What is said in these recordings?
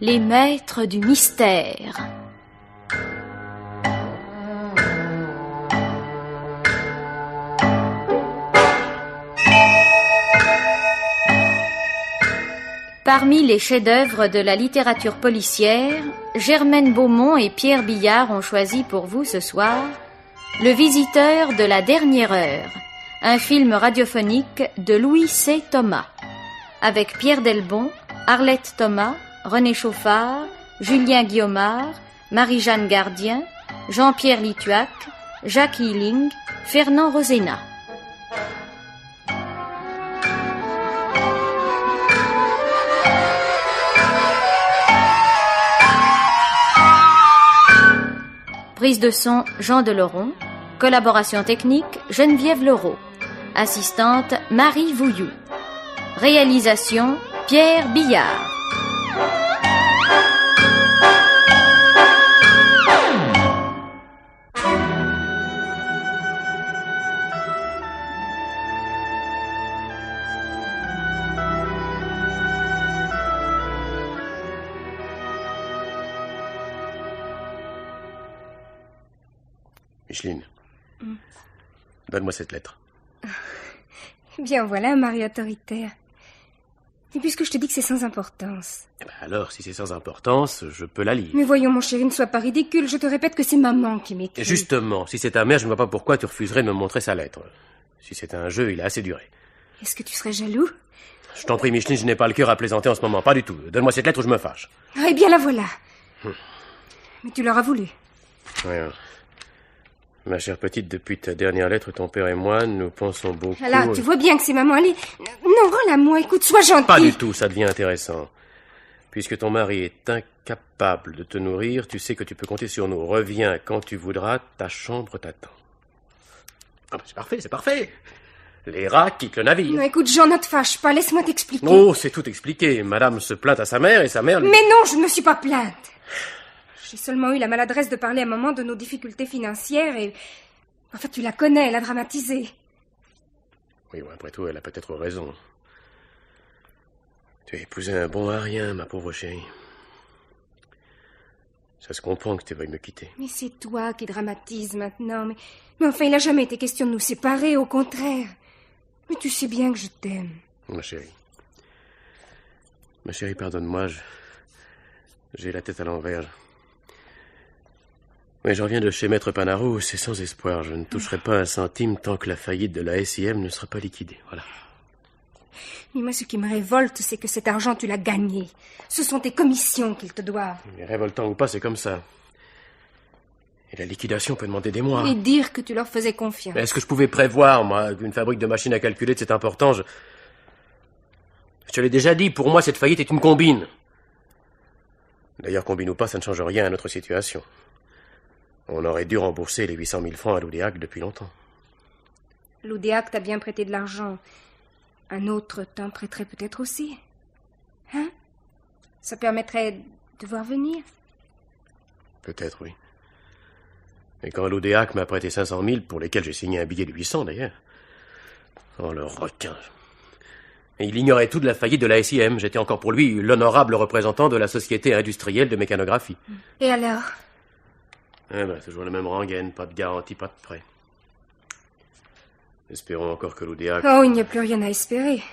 Les maîtres du mystère. Parmi les chefs-d'œuvre de la littérature policière, Germaine Beaumont et Pierre Billard ont choisi pour vous ce soir Le Visiteur de la dernière heure, un film radiophonique de Louis C. Thomas, avec Pierre Delbon, Arlette Thomas, René Chauffard, Julien Guillaumard, Marie-Jeanne Gardien, Jean-Pierre Lituac, Jacques Hilling, Fernand Rosena. Prise de son, Jean Deleron. Collaboration technique, Geneviève Leroux. Assistante, Marie Vouilloux. Réalisation, Pierre Billard. Micheline, donne-moi cette lettre. Bien voilà un mari autoritaire. Et puisque je te dis que c'est sans importance. Eh ben alors, si c'est sans importance, je peux la lire. Mais voyons, mon chéri, ne sois pas ridicule. Je te répète que c'est maman qui m'écrit. Justement, si c'est ta mère, je ne vois pas pourquoi tu refuserais de me montrer sa lettre. Si c'est un jeu, il a assez duré. Est-ce que tu serais jaloux? Je t'en prie, Micheline, je n'ai pas le cœur à plaisanter en ce moment, pas du tout. Donne-moi cette lettre ou je me fâche. Ah, eh bien, la voilà. Mais tu l'auras voulu. Oui. Ma chère petite, depuis ta dernière lettre, ton père et moi, nous pensons beaucoup... Alors, tu vois bien que c'est maman. Allez, non, rends-la-moi, écoute, sois gentil. Pas du tout, ça devient intéressant. Puisque ton mari est incapable de te nourrir, tu sais que tu peux compter sur nous. Reviens quand tu voudras, ta chambre t'attend. Ah, c'est parfait, c'est parfait. Les rats quittent le navire. Non, écoute, Jean, ne te fâche pas, laisse-moi t'expliquer. Oh, c'est tout expliqué. Madame se plaint à sa mère et sa mère... Mais non, je ne me suis pas plainte. J'ai seulement eu la maladresse de parler à maman de nos difficultés financières et... En fait, tu la connais, elle a dramatisé. Oui, après tout, elle a peut-être raison. Tu as épousé un bon à rien, ma pauvre chérie. Ça se comprend que tu veuilles me quitter. Mais c'est toi qui dramatises maintenant. Mais enfin, il n'a jamais été question de nous séparer, au contraire. Mais tu sais bien que je t'aime. Ma chérie. Ma chérie, pardonne-moi, j'ai la tête à l'envers. Oui, je reviens de chez Maître Panarou, c'est sans espoir. Je ne toucherai pas un centime tant que la faillite de la SIM ne sera pas liquidée. Voilà. Mais moi, ce qui me révolte, c'est que cet argent, tu l'as gagné. Ce sont tes commissions qu'ils te doivent. Mais révoltant ou pas, c'est comme ça. Et la liquidation peut demander des mois. Et dire que tu leur faisais confiance. Est-ce que je pouvais prévoir, moi, qu'une fabrique de machines à calculer de cette importance... Je te l'ai déjà dit, pour moi, cette faillite est une combine. D'ailleurs, combine ou pas, ça ne change rien à notre situation. On aurait dû rembourser les 800 000 francs à l'Oudéac depuis longtemps. L'Oudéac t'a bien prêté de l'argent. Un autre t'en prêterait peut-être aussi. Hein? Ça permettrait de voir venir. Peut-être, oui. Mais quand l'Oudéac m'a prêté 500 000, pour lesquels j'ai signé un billet de 800 d'ailleurs. Oh, le requin. Et il ignorait tout de la faillite de la SIM. J'étais encore pour lui l'honorable représentant de la Société industrielle de mécanographie. Et alors? Eh ben, toujours la même rengaine, pas de garantie, pas de prêt. Espérons encore que l'Oudéac... Oh, il n'y a plus rien à espérer.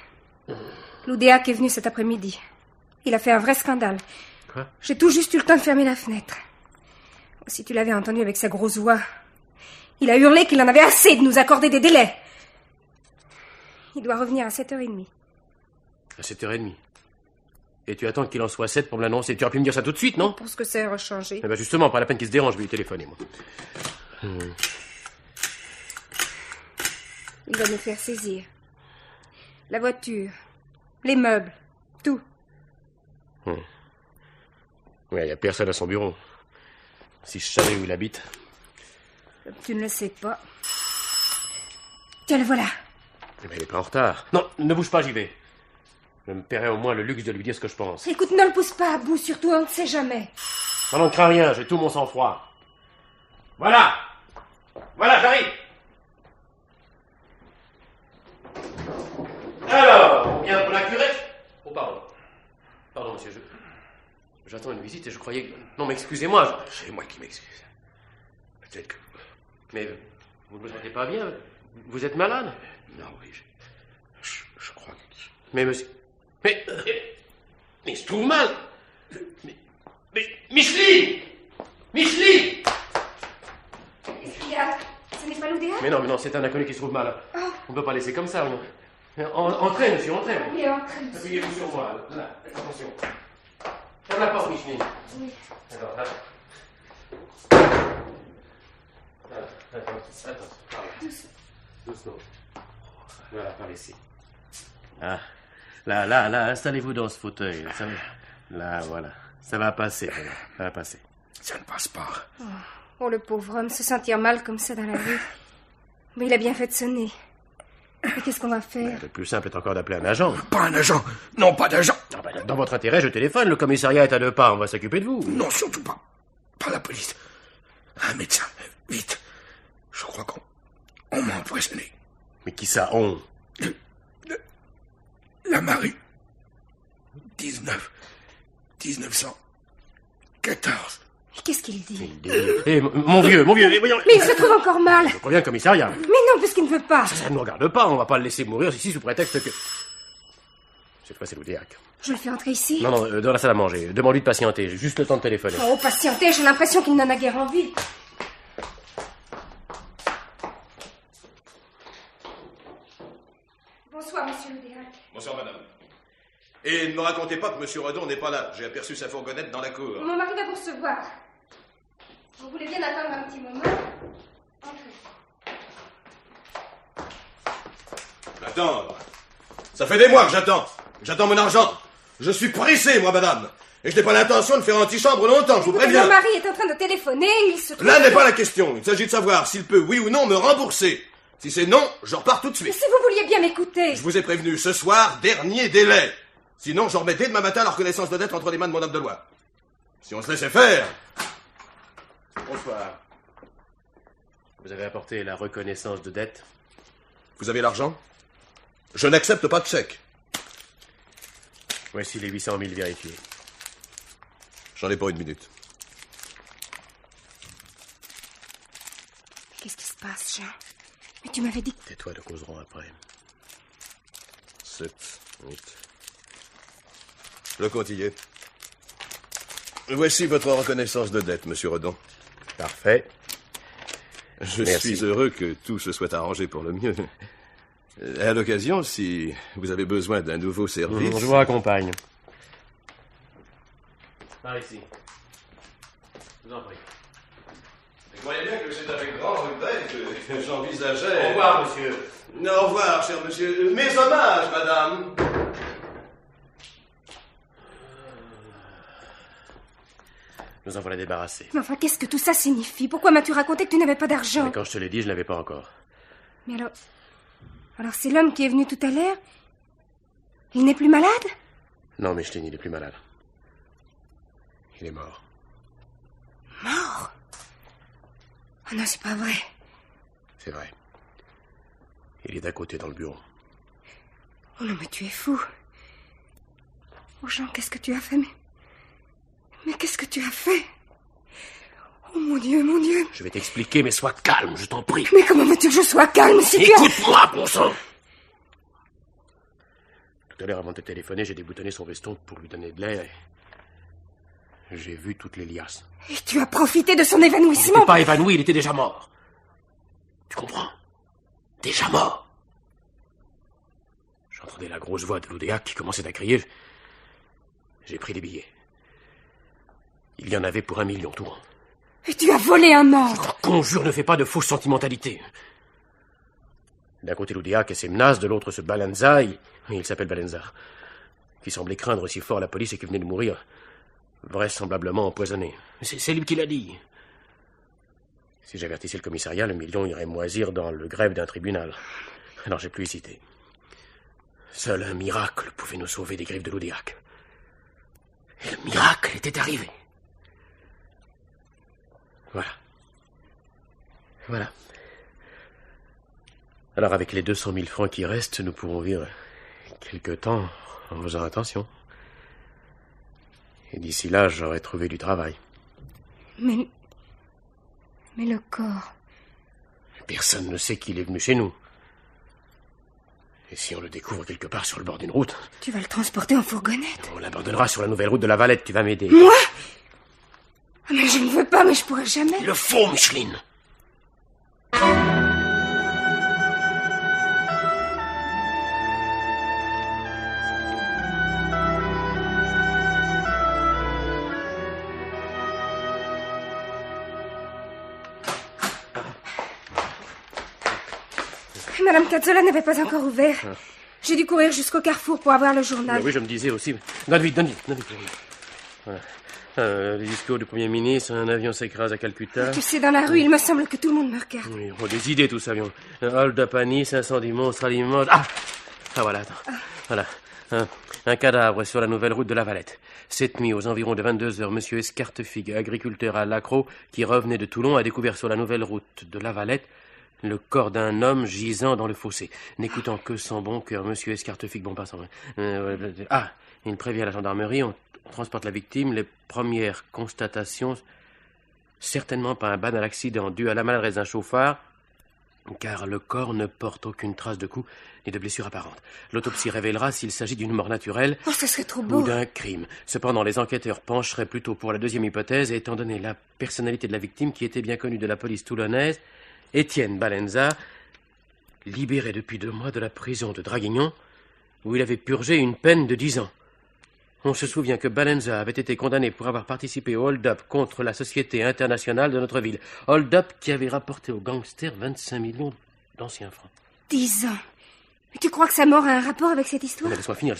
L'Oudéac est venu cet après-midi. Il a fait un vrai scandale. Quoi? J'ai tout juste eu le temps de fermer la fenêtre. Si tu l'avais entendu avec sa grosse voix, il a hurlé qu'il en avait assez de nous accorder des délais. Il doit revenir à 7h30. À 7h30. Et tu attends qu'il en soit 7 pour me l'annoncer. Tu aurais pu me dire ça tout de suite, non? Pour ce que ça a rechangé. Eh ben justement, pas la peine qu'il se dérange, je vais lui téléphoner, moi. Il va nous faire saisir. La voiture, les meubles, tout. Oui, il n'y a personne à son bureau. Si je savais où il habite. Tu ne le sais pas. Tiens, le voilà. Eh ben, il n'est pas en retard. Non, ne bouge pas, j'y vais. Je me paierai au moins le luxe de lui dire ce que je pense. Écoute, ne le pousse pas à bout, surtout, on ne sait jamais. Ça n'en craint rien, j'ai tout mon sang-froid. Voilà! Voilà, j'arrive! Alors, bien pour la curée? Oh, pardon. Pardon, monsieur, J'attends une visite et je croyais... Non, mais excusez-moi. C'est moi qui m'excuse. Peut-être que... Mais vous ne vous sentez pas bien? Vous êtes malade? Non, oui, je crois que... Mais monsieur... Mais je trouve mal. Mais Micheline! Micheline! Qu'est-ce qu'il y a? Ce n'est pas l'Oudéac? Mais non, c'est un inconnu qui se trouve mal. Oh. On ne peut pas laisser comme ça. Entrez, monsieur, entrez. Oui, entrez, monsieur. Appuyez-vous sur moi. Là, attention. Ferme la porte, Micheline. Oui. Alors, là. Attends. Doucement. Voilà, par ici. Ah, là, installez-vous dans ce fauteuil. Là, voilà. Ça va passer, ça va passer. Ça ne passe pas. Oh, le pauvre homme, se sentir mal comme ça dans la rue. Mais il a bien fait de sonner. Mais qu'est-ce qu'on va faire? Le plus simple est encore d'appeler un agent. Pas un agent. Non, pas d'agent. Ah ben, dans votre intérêt, je téléphone. Le commissariat est à 2 pas. On va s'occuper de vous. Non, surtout pas. Pas la police. Un médecin. Vite. Je crois qu'on m'a empoisonné. Mais qui ça, on? La Marie. 1914. Mais qu'est-ce qu'il dit? Eh, mon vieux, voyons. Mais il se trouve encore mal. Je reviens au commissariat. Mais non, puisqu'il ne veut pas. Ça ne nous regarde pas. On va pas le laisser mourir ici sous prétexte que... Cette fois, c'est l'Oudéac. Je le fais entrer ici. Non, dans la salle à manger. Demande-lui de patienter. J'ai juste le temps de téléphoner. Oh, patientez, j'ai l'impression qu'il n'en a guère envie. Bonsoir, monsieur l'Oudéac. Bonsoir, madame. Et ne me racontez pas que monsieur Redon n'est pas là. J'ai aperçu sa fourgonnette dans la cour. Mon mari va vous recevoir. Vous voulez bien attendre un petit moment? Entrez. Attendre. Ça fait des mois que j'attends. J'attends mon argent. Je suis pressé, moi, madame. Et je n'ai pas l'intention de faire antichambre longtemps, je vous préviens. Mon mari est en train de téléphoner, il se trouve... Là n'est pas la question. Il s'agit de savoir s'il peut, oui ou non, me rembourser. Si c'est non, je repars tout de Mais suite. si vous vouliez bien m'écouter... Je vous ai prévenu, ce soir, dernier délai. Sinon, je remets dès demain matin la reconnaissance de dette entre les mains de mon homme de loi. Si on se laissait faire... Bonsoir. Vous avez apporté la reconnaissance de dette? Vous avez l'argent? Je n'accepte pas de chèque. Voici les 800 000 vérifiés. J'en ai pour 1 minute. Qu'est-ce qui se passe, Jean? Mais tu m'avais dit que... Tais-toi, nous causerons après. 7, 8. Le compte y est. Voici votre reconnaissance de dette, monsieur Redon. Parfait. Je Merci. suis heureux que tout se soit arrangé pour le mieux. À l'occasion, si vous avez besoin d'un nouveau service... Je vous raccompagne. Par ici. Je vous en prie. Vous voyez bien que c'est avec grand regret que j'envisageais... Au revoir, monsieur. Au revoir, cher monsieur. Mes hommages, madame. Nous en voilà débarrassés. Mais enfin, qu'est-ce que tout ça signifie? Pourquoi m'as-tu raconté que tu n'avais pas d'argent? Mais quand je te l'ai dit, je ne l'avais pas encore. Mais alors... Alors c'est l'homme qui est venu tout à l'heure? Il n'est plus malade? Non, Micheline, il est plus malade. Il est mort. Mort? Oh non, c'est pas vrai. C'est vrai. Il est à côté dans le bureau. Oh non, mais tu es fou. Oh Jean, qu'est-ce que tu as fait? Mais qu'est-ce que tu as fait? Oh mon Dieu, mon Dieu. Je vais t'expliquer, mais sois calme, je t'en prie. Mais comment veux-tu que je sois calme si tu as... Écoute-moi, bon sang! Tout à l'heure, avant de te téléphoner, j'ai déboutonné son veston pour lui donner de l'air et... J'ai vu toutes les liasses. Et tu as profité de son Il évanouissement? n'était pas évanoui, il était déjà mort. Tu comprends? Déjà mort. J'entendais la grosse voix de l'Oudéac qui commençait à crier. J'ai pris des billets. Il y en avait pour 1 million, tout rond. Et tu as volé un mort? Je te conjure, ne fais pas de fausses sentimentalités. D'un côté l'Oudéac et ses menaces, de l'autre ce Balenza, il s'appelle Balenza, qui semblait craindre si fort la police et qui venait de mourir, vraisemblablement empoisonné. C'est lui qui l'a dit. Si j'avertissais le commissariat, le million irait moisir dans le greffe d'un tribunal. Alors j'ai plus hésité. Seul un miracle pouvait nous sauver des griffes de l'Oudéac. Et le miracle était arrivé. Voilà. Alors avec les 200 000 francs qui restent, nous pourrons vivre quelque temps en faisant attention. Et d'ici là, j'aurai trouvé du travail. Mais le corps... Personne ne sait qu'il est venu chez nous. Et si on le découvre quelque part sur le bord d'une route... Tu vas le transporter en fourgonnette? On l'abandonnera sur la nouvelle route de la Valette, tu vas m'aider. Moi? Mais je ne veux pas, mais je pourrais jamais... Il le faut, Micheline. Madame Cazzola n'avait pas encore ouvert. J'ai dû courir jusqu'au carrefour pour avoir le journal. Mais oui, je me disais aussi. Donne vite. Voilà. Le discours du Premier ministre, un avion s'écrase à Calcutta. Tu sais, dans la rue, il me semble que tout le monde me regarde. Oui, des idées, tout ça, avion. Hold-up à Nice, incendie monstre à Limoges. Ah, voilà, attends. Voilà. Un cadavre sur la nouvelle route de la Valette. Cette nuit, aux environs de 22 heures, monsieur Escartefigue, agriculteur à Lacro, qui revenait de Toulon, a découvert sur la nouvelle route de la Valette le corps d'un homme gisant dans le fossé. N'écoutant que son bon cœur, monsieur Escartefigue, bon passant. Il prévient la gendarmerie, on transporte la victime. Les premières constatations, certainement pas un banal accident dû à la maladresse d'un chauffard, car le corps ne porte aucune trace de coup ni de blessure apparente. L'autopsie révélera s'il s'agit d'une mort naturelle Oh, ça serait trop beau. ou d'un crime. Cependant, les enquêteurs pencheraient plutôt pour la deuxième hypothèse, étant donné la personnalité de la victime qui était bien connue de la police toulonnaise, Étienne Balenza, libéré depuis 2 mois de la prison de Draguignan, où il avait purgé une peine de 10 ans. On se souvient que Balenza avait été condamné pour avoir participé au hold-up contre la Société internationale de notre ville. Hold-up qui avait rapporté aux gangsters 25 millions d'anciens francs. 10 ans. Mais tu crois que sa mort a un rapport avec cette histoire? Mais laisse-moi finir.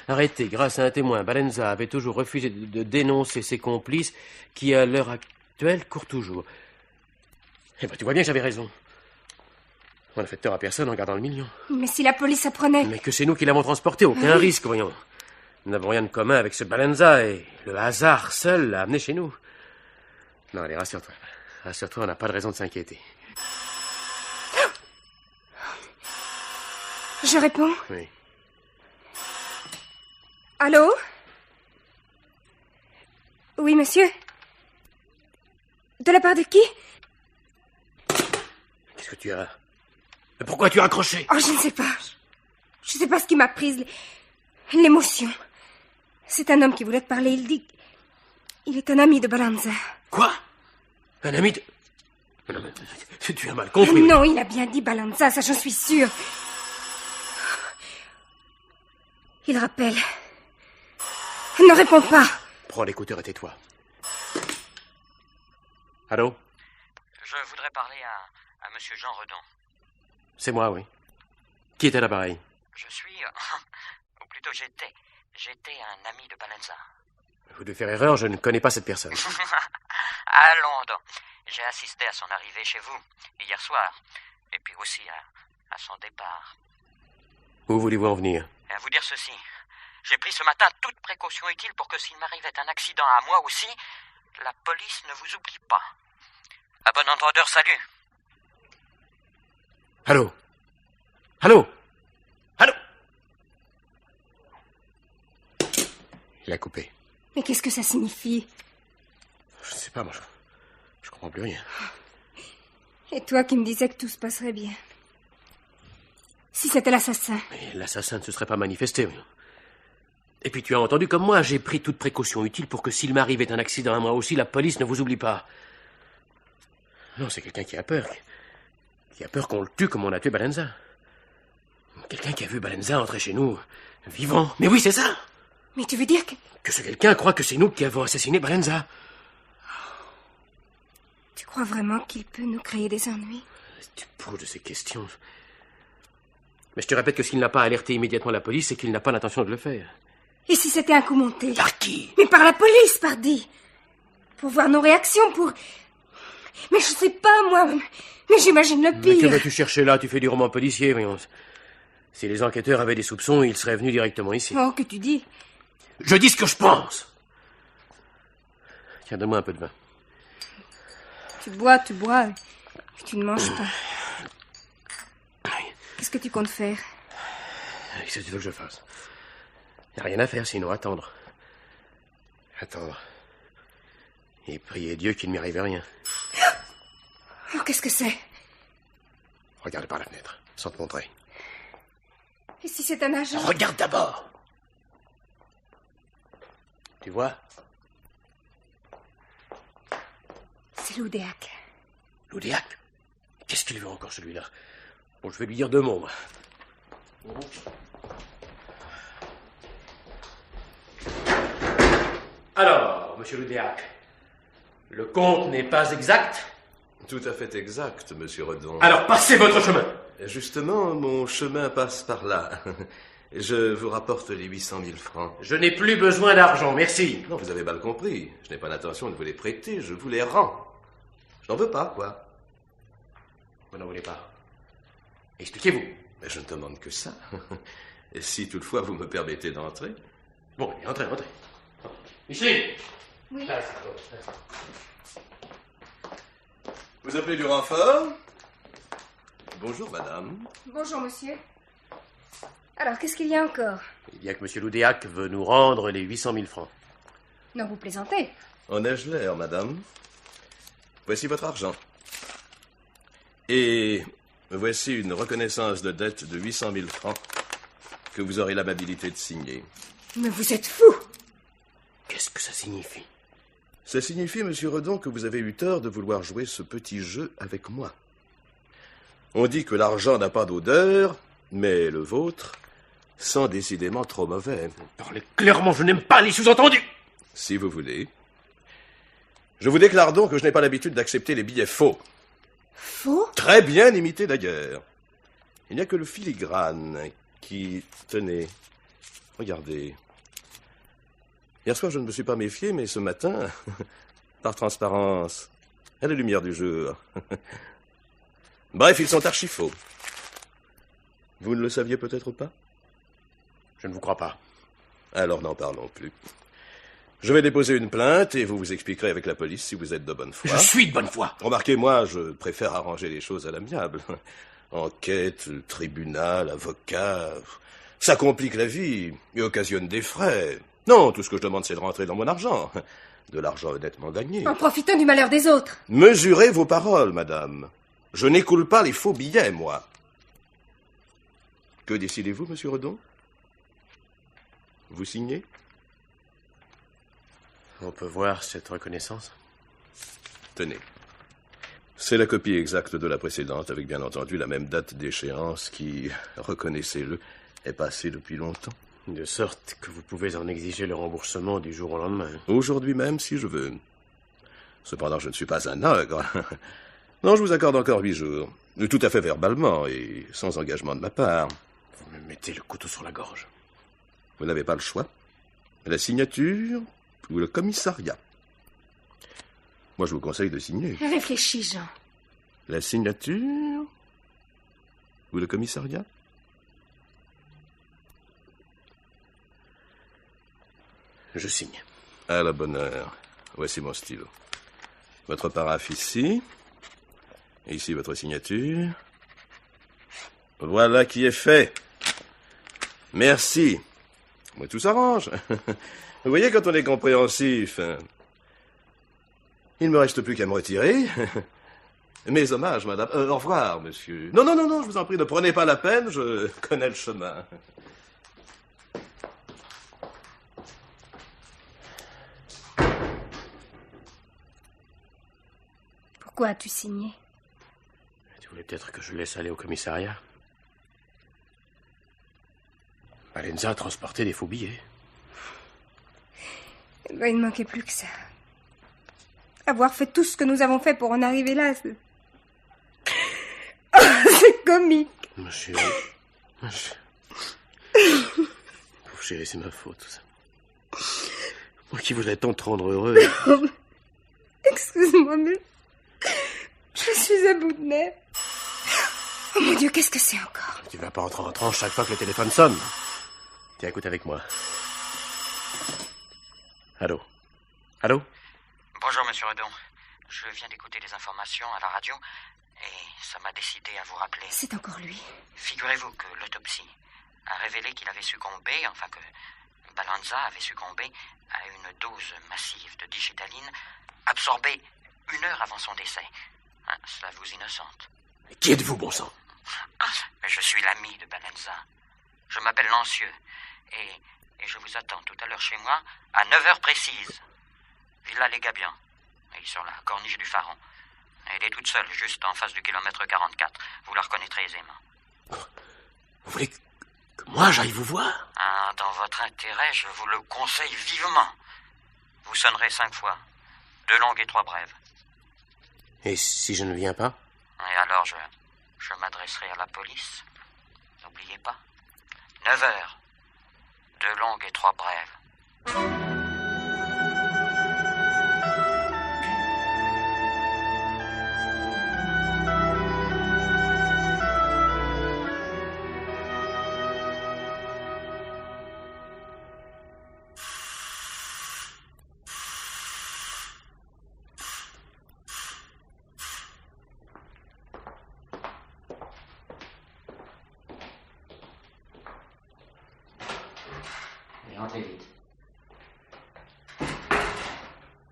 Arrêté grâce à un témoin, Balenza avait toujours refusé de dénoncer ses complices qui, à l'heure actuelle, courent toujours. Eh ben, tu vois bien que j'avais raison. On n'a fait tort à personne en gardant le million. Mais si la police apprenait... Mais que c'est nous qui l'avons transporté, aucun risque, voyons. Nous n'avons rien de commun avec ce Balenza et le hasard seul l'a amené chez nous. Non, allez, rassure-toi. Rassure-toi, on n'a pas de raison de s'inquiéter. Je réponds. Oui. Allô? Oui, monsieur? De la part de qui? Qu'est-ce que tu as? Pourquoi tu as accroché? Oh, je ne sais pas. Je ne sais pas ce qui m'a prise. L'émotion. C'est un homme qui voulait te parler. Il dit... Il est un ami de Balenza. Quoi? Un ami de... Non, mais tu as mal compris. Non, il a bien dit Balenza, ça j'en suis sûre. Il rappelle. Ne réponds pas. Prends l'écouteur et tais-toi. Allô? Je voudrais parler à monsieur Jean Redon. C'est moi, oui. Qui est à l'appareil? Je suis... ou plutôt j'étais un ami de Balenza. Vous devez faire erreur, je ne connais pas cette personne. Allons donc. J'ai assisté à son arrivée chez vous, hier soir, et puis aussi à son départ. Où voulez-vous en venir? Et à vous dire ceci, j'ai pris ce matin toute précaution utile pour que s'il m'arrivait un accident à moi aussi, la police ne vous oublie pas. À bon entendeur, salut. Allô? Allô? Allô? Il a coupé. Mais qu'est-ce que ça signifie? Je ne sais pas, moi, je comprends plus rien. Et toi qui me disais que tout se passerait bien. Si c'était l'assassin. Mais l'assassin ne se serait pas manifesté. Et puis tu as entendu comme moi, j'ai pris toute précaution utile pour que s'il m'arrivait un accident à moi aussi, la police ne vous oublie pas. Non, c'est quelqu'un qui a peur. Qui a peur qu'on le tue comme on a tué Balenza. Quelqu'un qui a vu Balenza entrer chez nous, vivant. Mais oui, c'est ça. Mais tu veux dire que... Que ce quelqu'un croit que c'est nous qui avons assassiné Balenza. Tu crois vraiment qu'il peut nous créer des ennuis? Tu poses de ces questions. Mais je te répète que s'il n'a pas alerté immédiatement la police, c'est qu'il n'a pas l'intention de le faire. Et si c'était un coup monté? Par qui? Mais par la police, pardi. Pour voir nos réactions, pour... Mais je sais pas, moi. Mais j'imagine le pire. Mais que vas-tu chercher là? Tu fais du roman policier, voyons. Si les enquêteurs avaient des soupçons, ils seraient venus directement ici. Oh, que tu dis? Je dis ce que je pense. Tiens, donne-moi un peu de vin. Tu bois, et tu ne manges pas. Qu'est-ce que tu comptes faire? Qu'est-ce que tu veux que je fasse? Il n'y a rien à faire, sinon attendre. Attendre. Et prier Dieu qu'il ne m'y arrive rien. Oh, qu'est-ce que c'est? Regarde par la fenêtre, sans te montrer. Et si c'est un agent? Regarde d'abord. Tu vois? C'est l'Oudéac. L'Oudéac? Qu'est-ce qu'il veut encore, celui-là? Bon, je vais lui dire 2 mots, moi. Alors, monsieur l'Oudéac, le compte n'est pas exact? Tout à fait exact, monsieur Redon. Alors, passez votre chemin. Justement, mon chemin passe par là. Je vous rapporte les 800 000 francs. Je n'ai plus besoin d'argent, merci. Non, vous avez mal compris. Je n'ai pas l'intention de vous les prêter, je vous les rends. Je n'en veux pas, quoi. Vous n'en voulez pas. Expliquez-vous. Mais je ne demande que ça. Et si toutefois vous me permettez d'entrer. Bon, allez, entrez. Micheline. Oui. Vous appelez du renfort? Bonjour, madame. Bonjour, monsieur. Alors, qu'est-ce qu'il y a encore? Il y a que monsieur l'Oudéac veut nous rendre les 800 000 francs. Non, vous plaisantez. En ai-je l'air, madame? Voici votre argent. Et voici une reconnaissance de dette de 800 000 francs que vous aurez l'amabilité de signer. Mais vous êtes fou! Qu'est-ce que ça signifie? Ça signifie, monsieur Redon, que vous avez eu tort de vouloir jouer ce petit jeu avec moi. On dit que l'argent n'a pas d'odeur, mais le vôtre sent décidément trop mauvais. Parlez clairement, je n'aime pas les sous-entendus. Si vous voulez. Je vous déclare donc que je n'ai pas l'habitude d'accepter les billets faux. Faux? Très bien imité d'ailleurs. Il n'y a que le filigrane qui... Tenez, regardez. Hier soir, je ne me suis pas méfié, mais ce matin, par transparence, à la lumière du jour. Bref, ils sont archi-faux. Vous ne le saviez peut-être pas? Je ne vous crois pas. Alors n'en parlons plus. Je vais déposer une plainte et vous vous expliquerez avec la police si vous êtes de bonne foi. Je suis de bonne foi. Remarquez, moi, je préfère arranger les choses à l'amiable. Enquête, tribunal, avocat... Ça complique la vie et occasionne des frais. Non, tout ce que je demande, c'est de rentrer dans mon argent. De l'argent honnêtement gagné. En profitant du malheur des autres. Mesurez vos paroles, madame. Je n'écoule pas les faux billets, moi. Que décidez-vous, monsieur Redon? Vous signez? On peut voir cette reconnaissance? Tenez. C'est la copie exacte de la précédente, avec bien entendu la même date d'échéance qui, reconnaissez-le, est passée depuis longtemps. De sorte que vous pouvez en exiger le remboursement du jour au lendemain. Aujourd'hui même, si je veux. Cependant, je ne suis pas un ogre. Non, je vous accorde encore 8 jours. Tout à fait verbalement et sans engagement de ma part. Vous me mettez le couteau sur la gorge. Vous n'avez pas le choix. La signature ou le commissariat. Moi, je vous conseille de signer. Réfléchis, Jean. La signature ou le commissariat? Je signe. À la bonne heure. Voici mon stylo. Votre paraphe ici. Et ici, votre signature. Voilà qui est fait. Merci. Moi, tout s'arrange. Vous voyez, quand on est compréhensif... Il ne me reste plus qu'à me retirer. Mes hommages, madame. Au revoir, monsieur. Non, je vous en prie, ne prenez pas la peine, je connais le chemin. Pourquoi as-tu signé? Tu voulais peut-être que je laisse aller au commissariat? Valenza a transporté des faux billets. Eh ben, il ne manquait plus que ça. Avoir fait tout ce que nous avons fait pour en arriver là, c'est... Oh, c'est comique. Monsieur... Pauvre chérie, c'est ma faute, tout ça. Moi qui voudrais tant te rendre heureux. Excuse-moi, mais... Je suis à bout de nerfs. Oh mon Dieu, qu'est-ce que c'est encore? Tu vas pas entrer en tranche chaque fois que le téléphone sonne. Tiens, écoute avec moi. Allô? Allô? Bonjour, monsieur Redon. Je viens d'écouter les informations à la radio et ça m'a décidé à vous rappeler. C'est encore lui. Figurez-vous que l'autopsie a révélé qu'il avait succombé, enfin que Balanza avait succombé à une dose massive de digitaline absorbée 1 heure avant son décès. Cela vous innocente. Mais qui êtes-vous, bon sang? Je suis l'ami de Balanza. Je m'appelle Lancieux. Et je vous attends tout à l'heure chez moi à 9h précises. Villa Les Gabians. Et sur la corniche du Pharaon. Elle est toute seule, juste en face du kilomètre 44. Vous la reconnaîtrez aisément. Vous voulez que moi j'aille vous voir? Dans votre intérêt, je vous le conseille vivement. Vous sonnerez 5 fois. 2 longues et 3 brèves. Et si je ne viens pas? Et alors, je m'adresserai à la police. N'oubliez pas. 9h. 2 longues et 3 brèves. Entrez vite.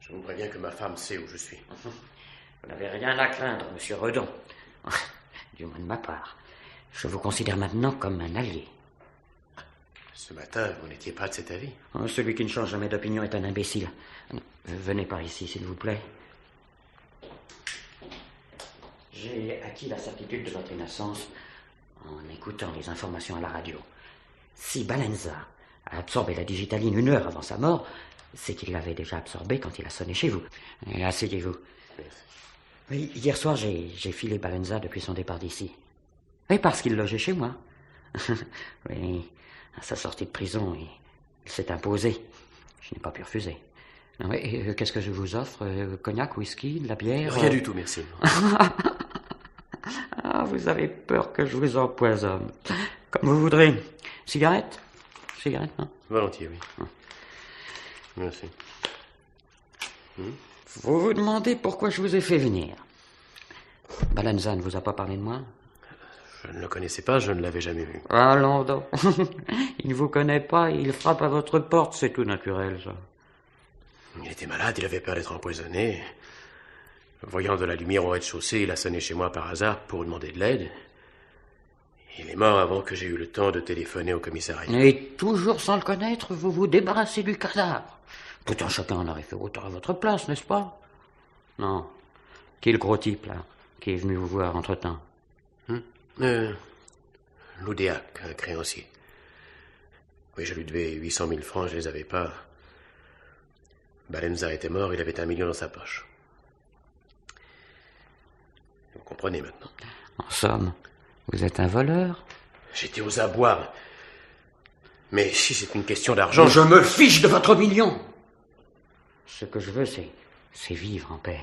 Je vous préviens que ma femme sait où je suis. Vous n'avez rien à craindre, monsieur Redon. Du moins de ma part. Je vous considère maintenant comme un allié. Ce matin, vous n'étiez pas de cet avis. Celui qui ne change jamais d'opinion est un imbécile. Venez par ici, s'il vous plaît. J'ai acquis la certitude de votre innocence en écoutant les informations à la radio. Si Balanza a absorbé la digitaline 1 heure avant sa mort, c'est qu'il l'avait déjà absorbée quand il a sonné chez vous. Et asseyez-vous. Oui, hier soir, j'ai filé Balanza depuis son départ d'ici. Oui, parce qu'il logeait chez moi. Oui, à sa sortie de prison, il s'est imposé. Je n'ai pas pu refuser. Oui, qu'est-ce que je vous offre? Cognac, whisky, de la bière? Rien du tout, merci. Vous avez peur que je vous empoisonne. Comme vous voudrez. Cigarette? Cigarette, non? Volontiers, oui. Merci. Vous vous demandez pourquoi je vous ai fait venir. Balanza ne vous a pas parlé de moi? Je ne le connaissais pas, je ne l'avais jamais vu. Allons donc. Il ne vous connaît pas, il frappe à votre porte, c'est tout naturel, ça. Il était malade, il avait peur d'être empoisonné. Voyant de la lumière au rez-de-chaussée, il a sonné chez moi par hasard pour demander de l'aide. Il est mort avant que j'ai eu le temps de téléphoner au commissariat. Et toujours sans le connaître, vous vous débarrassez du cadavre. Pourtant, chacun en aurait fait autant à votre place, n'est-ce pas? Non. Qui est le gros type, là, qui est venu vous voir entre-temps? L'Oudéac, un créancier. Oui, je lui devais 800 000 francs, je les avais pas. Balanza était mort, il avait 1 million dans sa poche. Vous comprenez maintenant. En somme, vous êtes un voleur? J'étais aux abois. Mais si c'est une question d'argent... Je me fiche de votre million. Ce que je veux, c'est vivre en paix.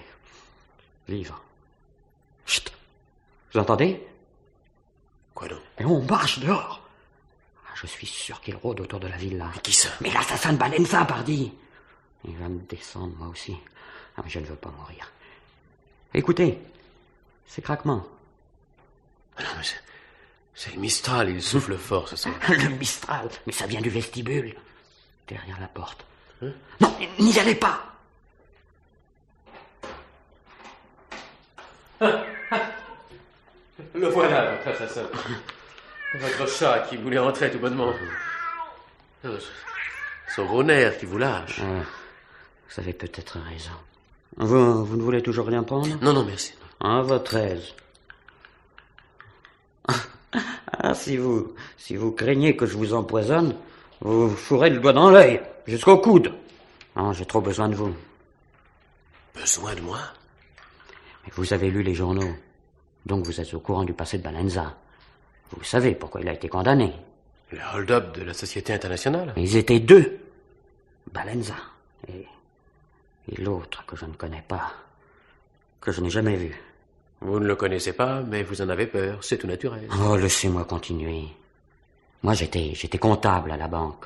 Vivre. Chut. Vous entendez? Quoi donc? Et on marche dehors. Je suis sûr qu'il rôde autour de la villa. Mais qui ça? Mais l'assassin de Balanza, pardi. Il va me descendre, moi aussi. Mais je ne veux pas mourir. Écoutez, ces craquements. Non, mais c'est le Mistral, il souffle fort ce soir. Le Mistral? Mais ça vient du vestibule. Derrière la porte. Non, n'y allez pas. Le voilà, votre assassin. Votre chat qui voulait rentrer tout bonnement. Son gros nerf qui vous lâche. Vous avez peut-être raison. Vous ne voulez toujours rien prendre? Non, merci. Votre aise. Si vous craignez que je vous empoisonne, vous fourrez le doigt dans l'œil, jusqu'au coude. Non, j'ai trop besoin de vous. Besoin de moi? Mais vous avez lu les journaux, donc vous êtes au courant du passé de Balanza. Vous savez pourquoi il a été condamné. Le hold-up de la Société Internationale? Ils étaient 2. Balanza et l'autre que je ne connais pas, que je n'ai jamais vu. Vous ne le connaissez pas, mais vous en avez peur, c'est tout naturel. Oh, laissez-moi continuer. Moi, j'étais comptable à la banque.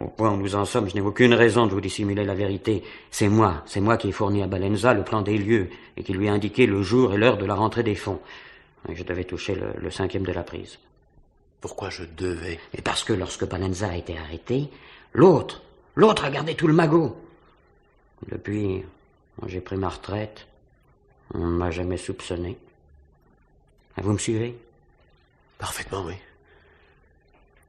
Au point où nous en sommes, je n'ai aucune raison de vous dissimuler la vérité. C'est moi qui ai fourni à Balanza le plan des lieux et qui lui ai indiqué le jour et l'heure de la rentrée des fonds. Je devais toucher le 5e de la prise. Pourquoi je devais? Et parce que lorsque Balenza a été arrêté, l'autre a gardé tout le magot. Depuis, j'ai pris ma retraite. On ne m'a jamais soupçonné. Vous me suivez? Parfaitement, oui.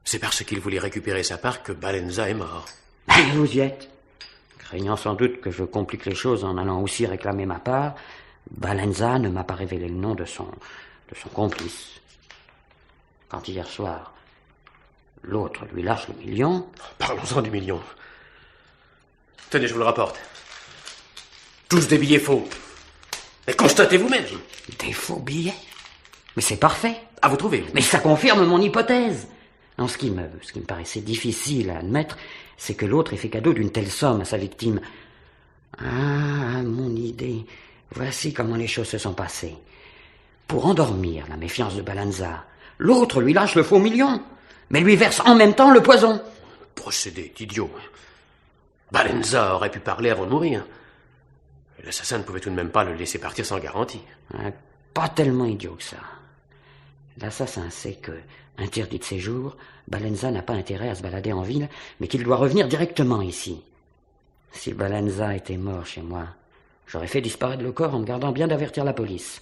C'est parce qu'il voulait récupérer sa part que Balenza est mort. Vous y êtes. Craignant sans doute que je complique les choses en allant aussi réclamer ma part, Balenza ne m'a pas révélé le nom de son complice. Quand hier soir, l'autre lui lâche le million... Parlons-en du million. Tenez, je vous le rapporte. Tous des billets faux. Et constatez vous-même. Des faux billets? Mais c'est parfait. Ah, vous trouvez? Mais ça confirme mon hypothèse. Non, ce qui me paraissait difficile à admettre, c'est que l'autre ait fait cadeau d'une telle somme à sa victime. Ah, mon idée. Voici comment les choses se sont passées. Pour endormir la méfiance de Balenza, l'autre lui lâche le faux million, mais lui verse en même temps le poison. Le procédé est idiot. Balenza aurait pu parler avant de mourir. L'assassin ne pouvait tout de même pas le laisser partir sans garantie. Pas tellement idiot que ça. L'assassin sait que, interdit de séjour, Balenza n'a pas intérêt à se balader en ville, mais qu'il doit revenir directement ici. Si Balenza était mort chez moi, j'aurais fait disparaître le corps en me gardant bien d'avertir la police.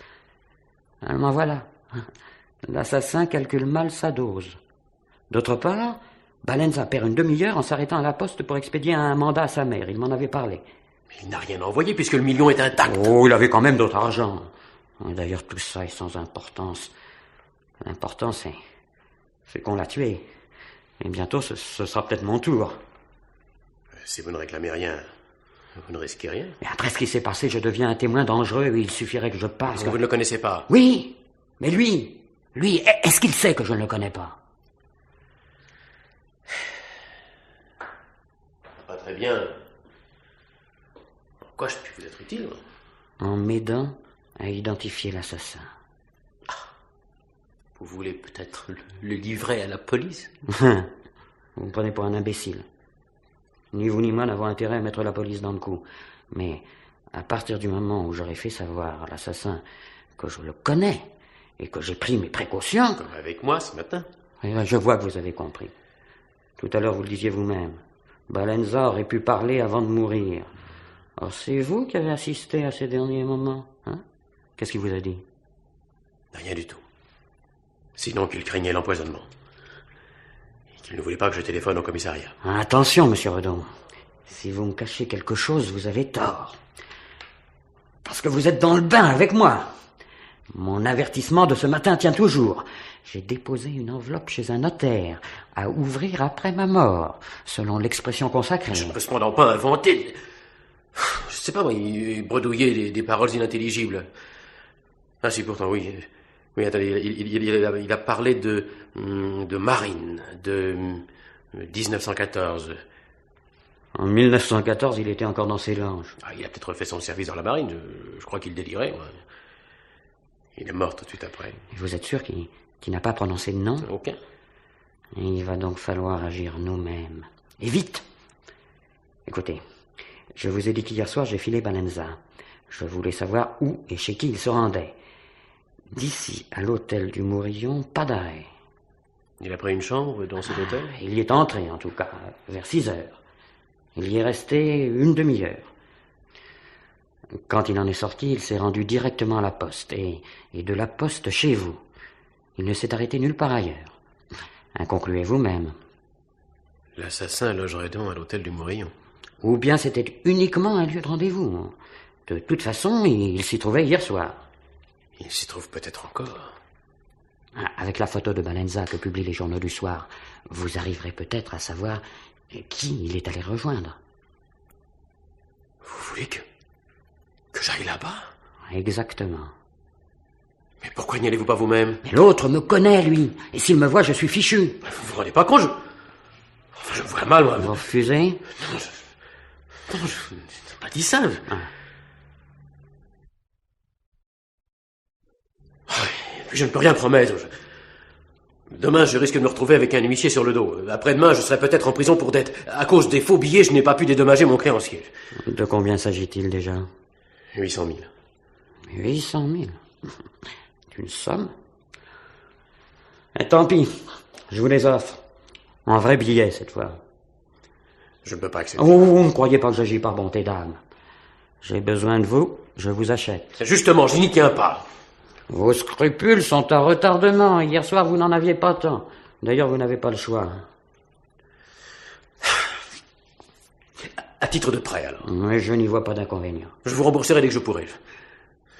Alors voilà. L'assassin calcule mal sa dose. D'autre part, Balenza perd une demi-heure en s'arrêtant à la poste pour expédier un mandat à sa mère. Il m'en avait parlé. Mais il n'a rien envoyé puisque le million est intact. Oh, il avait quand même d'autre argent. D'ailleurs, tout ça est sans importance. L'important, c'est qu'on l'a tué. Et bientôt, ce sera peut-être mon tour. Si vous ne réclamez rien, vous ne risquez rien. Mais après ce qui s'est passé, je deviens un témoin dangereux et il suffirait que je parle. Est-ce que vous ne le connaissez pas? Oui, mais lui, est-ce qu'il sait que je ne le connais pas? Pas très bien. En quoi je puis vous être utile? En m'aidant à identifier l'assassin. Vous voulez peut-être le livrer à la police? Vous me prenez pour un imbécile. Ni vous ni moi n'avons intérêt à mettre la police dans le coup. Mais à partir du moment où j'aurai fait savoir à l'assassin que je le connais et que j'ai pris mes précautions... Comme avec moi ce matin. Je vois que vous avez compris. Tout à l'heure, vous le disiez vous-même. Balenza aurait pu parler avant de mourir. Or, c'est vous qui avez assisté à ces derniers moments, hein? Qu'est-ce qu'il vous a dit? Rien du tout. Sinon qu'il craignait l'empoisonnement. Et qu'il ne voulait pas que je téléphone au commissariat. Attention, monsieur Redon. Si vous me cachez quelque chose, vous avez tort. Parce que vous êtes dans le bain avec moi. Mon avertissement de ce matin tient toujours. J'ai déposé une enveloppe chez un notaire, à ouvrir après ma mort, selon l'expression consacrée. Je ne peux cependant pas inventer... Je sais pas, moi, bredouiller des paroles inintelligibles. Ah si, pourtant, oui. Oui, attendez, il a parlé de marine, de 1914. En 1914, il était encore dans ses langes. Ah, il a peut-être fait son service dans la marine, je crois qu'il délirait. Moi. Il est mort tout de suite après. Et vous êtes sûr qu'il n'a pas prononcé de nom? Aucun. Et il va donc falloir agir nous-mêmes. Et vite! Écoutez, je vous ai dit qu'hier soir, j'ai filé Balenza. Je voulais savoir où et chez qui il se rendait. D'ici à l'hôtel du Mourillon, pas d'arrêt. Il a pris une chambre dans cet hôtel? Il y est entré, en tout cas, vers 6 heures. Il y est resté une demi-heure. Quand il en est sorti, il s'est rendu directement à la poste, et de la poste chez vous. Il ne s'est arrêté nulle part ailleurs. Concluez vous-même. L'assassin logerait donc à l'hôtel du Mourillon. Ou bien c'était uniquement un lieu de rendez-vous. De toute façon, il s'y trouvait hier soir. Il s'y trouve peut-être encore. Avec la photo de Balenza que publient les journaux du soir, vous arriverez peut-être à savoir qui il est allé rejoindre. Vous voulez que j'aille là-bas? Exactement. Mais pourquoi n'y allez-vous pas vous-même? Mais l'autre me connaît, lui. Et s'il me voit, je suis fichu. Vous vous rendez pas compte? Je me vois mal, moi. Vous refusez? Non, je n'ai pas dit ça. Je ne peux rien promettre. Demain, je risque de me retrouver avec un huissier sur le dos. Après-demain, je serai peut-être en prison pour dette. À cause des faux billets, je n'ai pas pu dédommager mon créancier. De combien s'agit-il déjà? 800 000. 800 000? Une somme? Et tant pis. Je vous les offre. En vrai billet, cette fois. Je ne peux pas accepter. Oh, ne croyez pas que j'agis par bonté d'âme. J'ai besoin de vous, je vous achète. Justement, je n'y tiens pas. Vos scrupules sont à retardement. Hier soir, vous n'en aviez pas tant. D'ailleurs, vous n'avez pas le choix. À titre de prêt, alors. Mais je n'y vois pas d'inconvénient. Je vous rembourserai dès que je pourrai.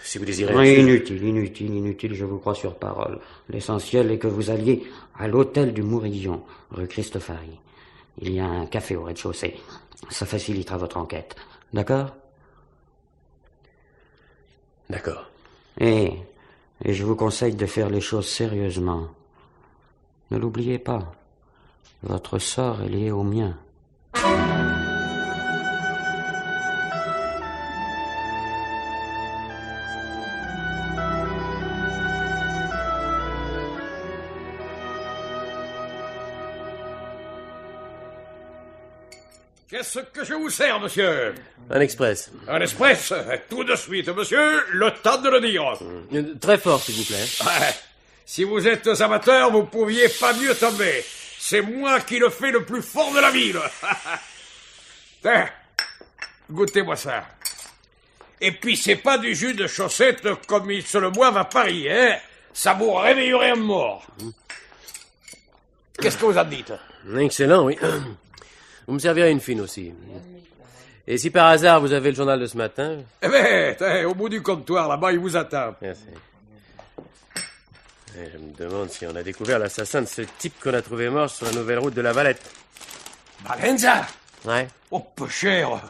Si vous désirez... Oui, inutile, je vous crois sur parole. L'essentiel est que vous alliez à l'hôtel du Mourillon, rue Christofari. Il y a un café au rez-de-chaussée. Ça facilitera votre enquête. D'accord? D'accord. Et je vous conseille de faire les choses sérieusement. Ne l'oubliez pas. Votre sort est lié au mien. Qu'est-ce que je vous sers, monsieur? Un express. Un express? Tout de suite, monsieur, le temps de le dire. Très fort, s'il vous plaît. Ouais. Si vous êtes amateur, vous pouviez pas mieux tomber. C'est moi qui le fais le plus fort de la ville. Tiens, goûtez-moi ça. Et puis c'est pas du jus de chaussette comme ils se le boivent à Paris, hein. Ça vous réveillerait un mort. Qu'est-ce que vous en dites? Excellent, oui. Vous me servirez une fine aussi. Et si par hasard vous avez le journal de ce matin... Eh ben, au bout du comptoir, là-bas, il vous attend. Merci. Et je me demande si on a découvert l'assassin de ce type qu'on a trouvé mort sur la nouvelle route de la Valette. Valenza? Ouais. Oh, peu cher.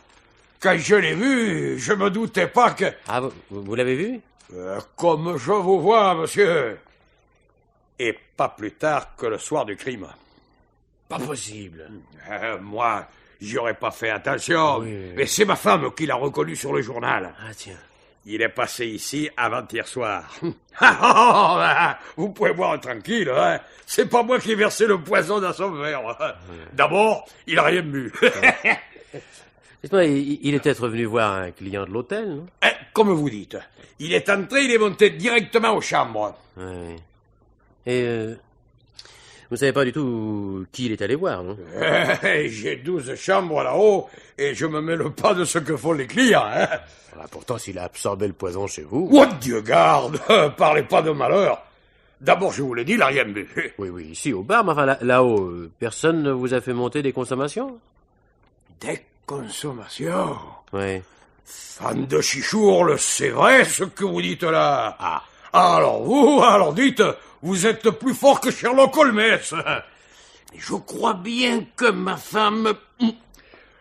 Quand je l'ai vu, je me doutais pas que... Ah, vous l'avez vu? Comme je vous vois, monsieur. Et pas plus tard que le soir du crime. Pas possible. Moi, j'y aurais pas fait attention. Oui. Mais c'est ma femme qui l'a reconnu sur le journal. Ah, tiens. Il est passé ici avant-hier soir. Vous pouvez boire tranquille, hein. C'est pas moi qui ai versé le poison dans son verre. D'abord, il a rien bu. Dites-moi, il est peut-être venu voir un client de l'hôtel, non? Comme vous dites. Il est entré, il est monté directement aux chambres. Oui. Et vous savez pas du tout qui il est allé voir, non? J'ai 12 chambres là-haut, et je me mêle pas de ce que font les clients, hein. Voilà, pourtant, s'il a absorbé le poison chez vous... Oh, Dieu garde. Parlez pas de malheur. D'abord, je vous l'ai dit, il a rien bu. Oui, ici, au bar, mais enfin, là-haut, personne ne vous a fait monter des consommations? Des consommations? Oui. Fan de chichourle, c'est vrai ce que vous dites là. Ah. Alors dites, vous êtes plus fort que Sherlock Holmes. Je crois bien que ma femme...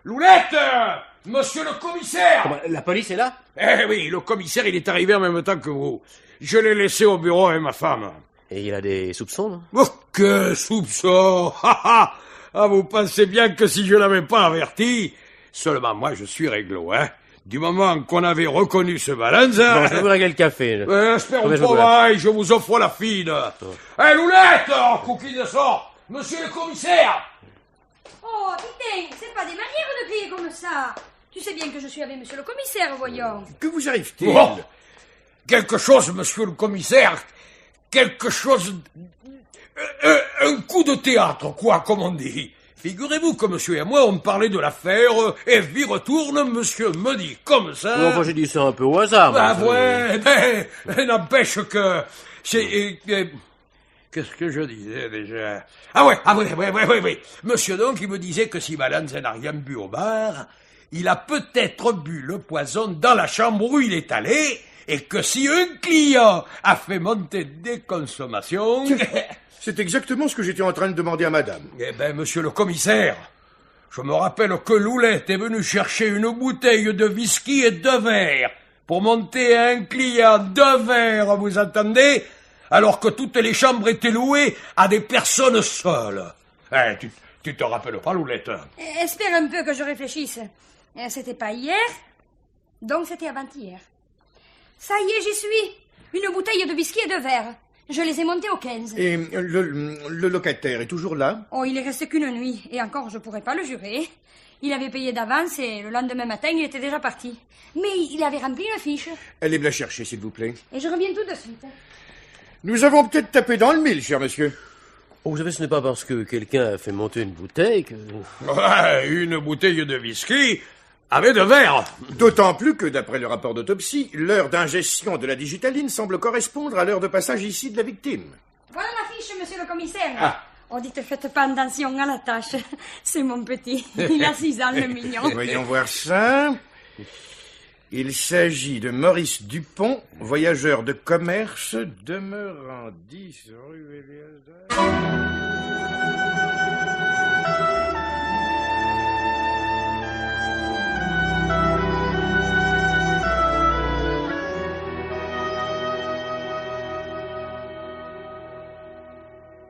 Loulette! Monsieur le commissaire! Comment, la police est là? Eh oui, le commissaire, il est arrivé en même temps que vous. Je l'ai laissé au bureau avec ma femme. Et il a des soupçons, non? Oh, que soupçon! Ah, vous pensez bien que si je l'avais pas averti, seulement moi je suis réglo, hein? Du moment qu'on avait reconnu ce Valenza... Bon, je vais vous régler le café. Espérons pas, je vous offre la fine. Hé, Loulette! Coquille de sort! Monsieur le commissaire! Oh, putain, c'est pas des manières de crier comme ça. Tu sais bien que je suis avec monsieur le commissaire, voyons. Que vous arrive-t-il? Oh, quelque chose, monsieur le commissaire. Quelque chose... un coup de théâtre, quoi, comme on dit. Figurez-vous que monsieur et moi, on parlait de l'affaire, et vie retourne, monsieur me dit comme ça... Non, enfin, j'ai dit ça un peu au hasard. Ah ouais, mais n'empêche que... c'est... Qu'est-ce que je disais déjà? Ah oui. Monsieur donc, il me disait que si Valenza n'a rien bu au bar, il a peut-être bu le poison dans la chambre où il est allé, et que si un client a fait monter des consommations... C'est exactement ce que j'étais en train de demander à madame. Eh ben, monsieur le commissaire, je me rappelle que Loulette est venue chercher une bouteille de whisky et 2 verres pour monter à un client 2 verres, vous entendez? Alors que toutes les chambres étaient louées à des personnes seules. Tu te rappelles pas, Loulette? Espère un peu que je réfléchisse. C'était pas hier, donc c'était avant-hier. Ça y est, j'y suis. Une bouteille de whisky et 2 verres. Je les ai montés au 15. Et le locataire est toujours là? Oh, il est resté qu'une nuit, et encore, je pourrais pas le jurer. Il avait payé d'avance, et le lendemain matin, il était déjà parti. Mais il avait rempli une fiche. Allez me la chercher, s'il vous plaît. Et je reviens tout de suite. Nous avons peut-être tapé dans le mille, cher monsieur. Oh, vous savez, ce n'est pas parce que quelqu'un a fait monter une bouteille que... Ouais, une bouteille de whisky avec de verre. D'autant plus que, d'après le rapport d'autopsie, l'heure d'ingestion de la digitaline semble correspondre à l'heure de passage ici de la victime. Voilà l'affiche, monsieur le commissaire. Ah. Oh, dites, faites pas attention à la tâche. C'est mon petit. Il a 6 ans, le mignon. Voyons voir ça. Il s'agit de Maurice Dupont, voyageur de commerce, demeurant 10 rue Éléazar.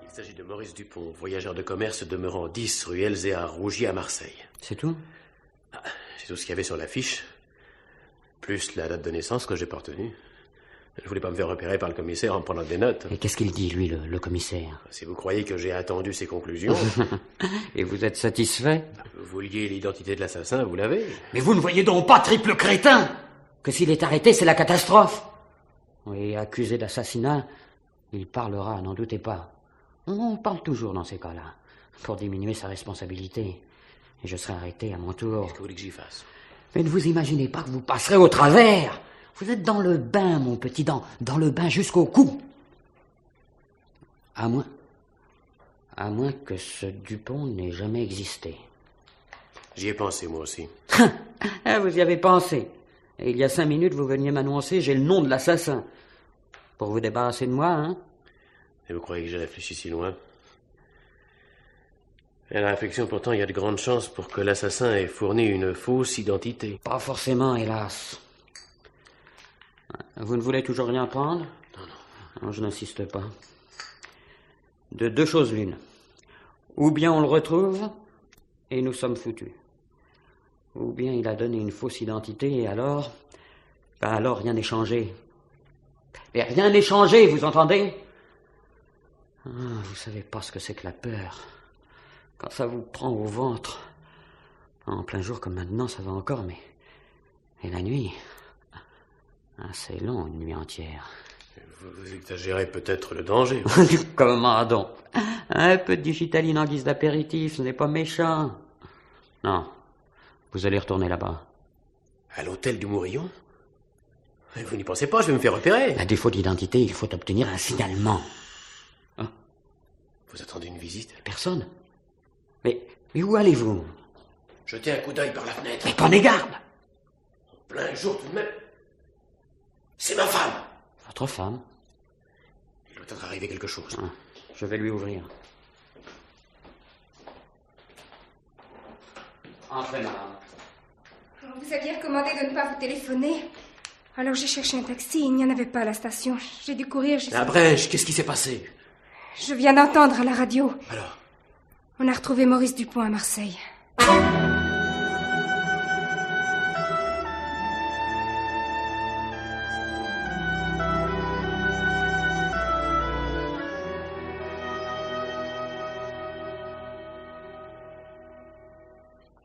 Il s'agit de Maurice Dupont, voyageur de commerce demeurant 10 rue Elzéar Rougier à Marseille. C'est tout? C'est tout ce qu'il y avait sur l'affiche. Plus la date de naissance que j'ai pas retenue. Je voulais pas me faire repérer par le commissaire en prenant des notes. Et qu'est-ce qu'il dit, lui, le commissaire? Si vous croyez que j'ai attendu ses conclusions... Et vous êtes satisfait? Vous vouliez l'identité de l'assassin, vous l'avez. Mais vous ne voyez donc pas, triple crétin, que s'il est arrêté, c'est la catastrophe. Et accusé d'assassinat, il parlera, n'en doutez pas. On parle toujours dans ces cas-là, pour diminuer sa responsabilité. Et je serai arrêté à mon tour. Qu'est-ce que vous voulez que j'y fasse? Mais ne vous imaginez pas que vous passerez au travers. Vous êtes dans le bain, mon petit, dans le bain jusqu'au cou. À moins que ce Dupont n'ait jamais existé. J'y ai pensé, moi aussi. Ah, vous y avez pensé. Et il y a 5 minutes, vous veniez m'annoncer, j'ai le nom de l'assassin. Pour vous débarrasser de moi, hein? Et vous croyez que j'ai réfléchi si loin? Et à la réflexion, pourtant, il y a de grandes chances pour que l'assassin ait fourni une fausse identité. Pas forcément, hélas. Vous ne voulez toujours rien prendre? Non, je n'insiste pas. De 2 choses l'une. Ou bien on le retrouve, et nous sommes foutus. Ou bien il a donné une fausse identité, et alors... alors rien n'est changé. Et rien n'est changé, vous entendez? Vous savez pas ce que c'est que la peur. Quand ça vous prend au ventre. En plein jour comme maintenant, ça va encore, mais... Et la nuit... c'est long, une nuit entière. Vous exagérez peut-être le danger. Comment donc? Un peu de digitaline en guise d'apéritif, ce n'est pas méchant. Non, vous allez retourner là-bas. À l'hôtel du Mourillon? Vous n'y pensez pas, je vais me faire repérer. À défaut d'identité, il faut obtenir un signalement. Hein? Vous attendez une visite? Personne. Mais où allez-vous? Jetez un coup d'œil par la fenêtre. Mais prenez garde! En plein jour tout de même. C'est ma femme. Votre femme? Il doit être arrivé quelque chose. Je vais lui ouvrir. Entrez, madame. Vous aviez recommandé de ne pas vous téléphoner. Alors j'ai cherché un taxi, il n'y en avait pas à la station. J'ai dû courir jusqu'à... La brèche, qu'est-ce qui s'est passé? Je viens d'entendre à la radio. Alors? On a retrouvé Maurice Dupont à Marseille.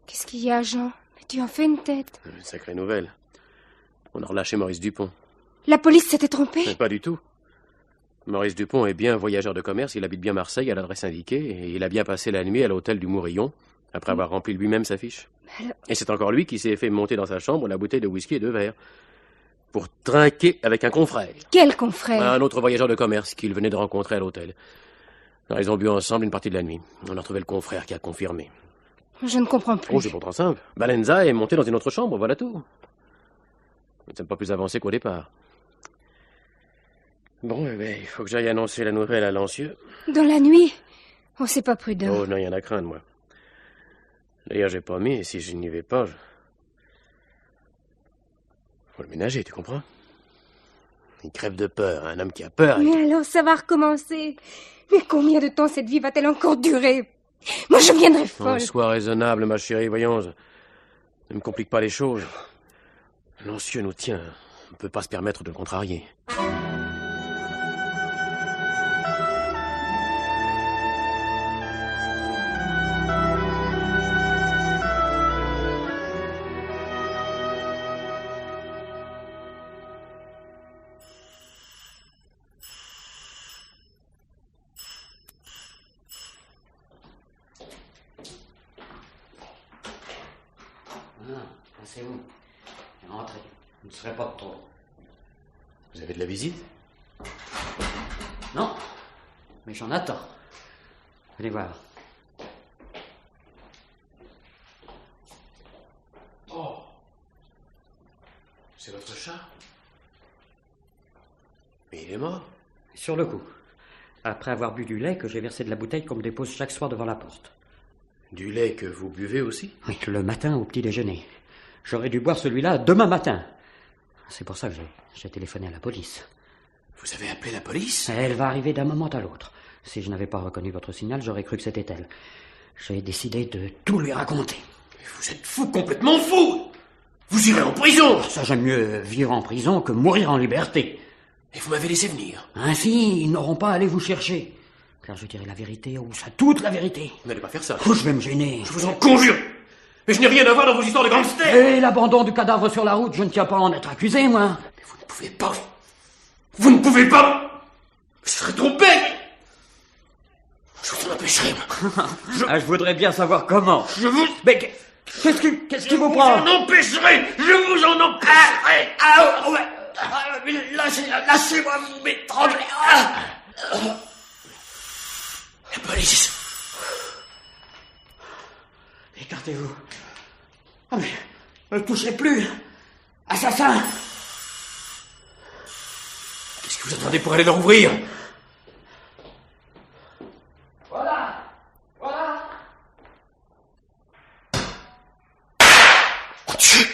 Qu'est-ce qu'il y a, Jean? Mais tu en fais une tête. Une sacrée nouvelle. On a relâché Maurice Dupont. La police s'était trompée? Mais pas du tout. Maurice Dupont est bien voyageur de commerce, il habite bien Marseille à l'adresse indiquée, et il a bien passé la nuit à l'hôtel du Mourillon, après avoir rempli lui-même sa fiche. Alors... Et c'est encore lui qui s'est fait monter dans sa chambre la bouteille de whisky et de verre, pour trinquer avec un confrère. Quel confrère? Un autre voyageur de commerce qu'il venait de rencontrer à l'hôtel. Alors, ils ont bu ensemble une partie de la nuit. On a retrouvé le confrère qui a confirmé. Je ne comprends plus. Oh, c'est pourtant simple. Balenza est monté dans une autre chambre, voilà tout. Nous ne sommes pas plus avancés qu'au départ. Bon, il faut que j'aille annoncer la nouvelle à Lancieux. Dans la nuit? Oh, c'est pas prudent. Oh, non, il y en a craindre, moi. D'ailleurs, j'ai pas mis, et si je n'y vais pas, faut le ménager, tu comprends? Il crève de peur, un homme qui a peur. Mais alors, ça va recommencer. Mais combien de temps cette vie va-t-elle encore durer? Moi, je viendrai folle. Sois raisonnable, ma chérie, voyons. Ne me complique pas les choses. Lancieux nous tient. On ne peut pas se permettre de le contrarier. Passez-vous. Entrez. Vous ne serez pas de trop. Vous avez de la visite? Non, mais j'en attends. Venez voir. Oh! C'est votre chat? Mais il est mort? Sur le coup. Après avoir bu du lait que j'ai versé de la bouteille qu'on me dépose chaque soir devant la porte. Du lait que vous buvez aussi? Oui, le matin au petit déjeuner. J'aurais dû boire celui-là demain matin. C'est pour ça que j'ai téléphoné à la police. Vous avez appelé la police? Elle va arriver d'un moment à l'autre. Si je n'avais pas reconnu votre signal, j'aurais cru que c'était elle. J'ai décidé de tout lui raconter. Mais vous êtes fou, complètement fou! Vous irez en prison! Ça, j'aime mieux vivre en prison que mourir en liberté. Et vous m'avez laissé venir. Ainsi, ils n'auront pas à aller vous chercher. Car je dirai la vérité, ou ça, toute la vérité. Vous n'allez pas faire ça. Oh, je vais me gêner. Je vous en conjure! Mais je n'ai rien à voir dans vos histoires de gangsters! Et l'abandon du cadavre sur la route, je ne tiens pas à en être accusé, moi. Mais vous ne pouvez pas! Vous ne pouvez pas! Ce serait trop bête! Je vous en empêcherai, moi. Je voudrais bien savoir comment. Je vous... Mais qu'est-ce qui vous prend? Je vous en empêcherai! Je vous en empêcherai! Lâchez-moi, vous m'étranglez. La police! Écartez-vous. Ah, mais ne touchez plus. Assassin! Qu'est-ce que vous attendez pour aller leur ouvrir? Voilà. Mon Dieu!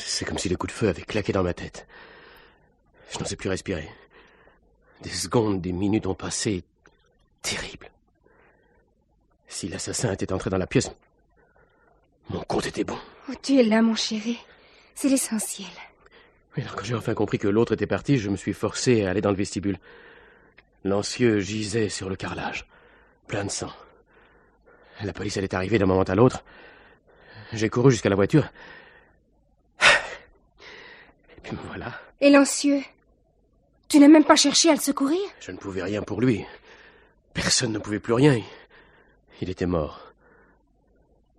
C'est comme si les coups de feu avaient claqué dans ma tête. Je n'osais plus respirer. Des secondes, des minutes ont passé. Terrible. Si l'assassin était entré dans la pièce, mon compte était bon. Oh, tu es là, mon chéri. C'est l'essentiel. Oui, alors quand j'ai enfin compris que l'autre était parti, je me suis forcé à aller dans le vestibule. L'ancieux gisait sur le carrelage, plein de sang. La police allait arriver d'un moment à l'autre. J'ai couru jusqu'à la voiture. Et puis me voilà. Et l'ancieux? Tu n'as même pas cherché à le secourir? Je ne pouvais rien pour lui. Personne ne pouvait plus rien. Il était mort.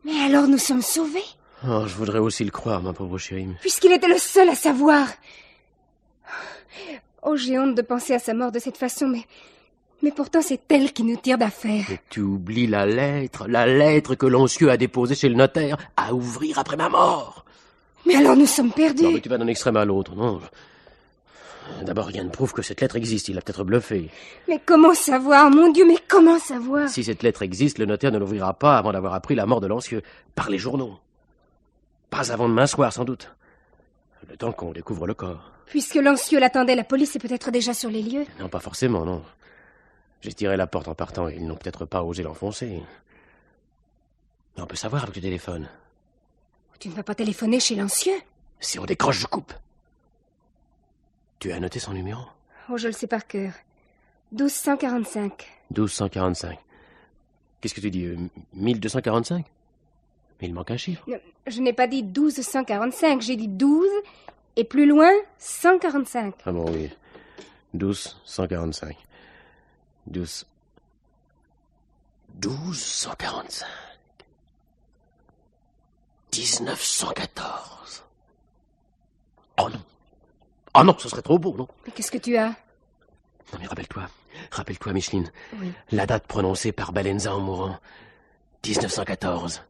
Mais alors nous sommes sauvés? Oh, je voudrais aussi le croire, ma pauvre chérie. Puisqu'il était le seul à savoir. Oh, j'ai honte de penser à sa mort de cette façon, mais pourtant c'est elle qui nous tire d'affaire. Mais tu oublies la lettre que l'ancieux a déposée chez le notaire à ouvrir après ma mort. Mais alors nous sommes perdus. Non, mais tu vas d'un extrême à l'autre, non? D'abord, rien ne prouve que cette lettre existe. Il a peut-être bluffé. Mais comment savoir, mon Dieu, mais comment savoir? Si cette lettre existe, le notaire ne l'ouvrira pas avant d'avoir appris la mort de l'ancieux. Par les journaux. Pas avant demain soir, sans doute. Le temps qu'on découvre le corps. Puisque l'ancieux l'attendait, la police est peut-être déjà sur les lieux. Non, pas forcément, non. J'ai tiré la porte en partant et ils n'ont peut-être pas osé l'enfoncer. Mais on peut savoir avec le téléphone. Tu ne vas pas téléphoner chez l'ancieux? Si on décroche, je coupe. Tu as noté son numéro? Oh, je le sais par cœur. 1245. 1245. Qu'est-ce que tu dis? 1245? Mais il manque un chiffre. Non, je n'ai pas dit 1245, j'ai dit 12 et plus loin 145. Ah bon, oui. 1245. 1245. 1914. Oh non. Oh non, ce serait trop beau, non? Mais qu'est-ce que tu as? Non mais rappelle-toi, Micheline. Oui. La date prononcée par Balenza en mourant. 1914.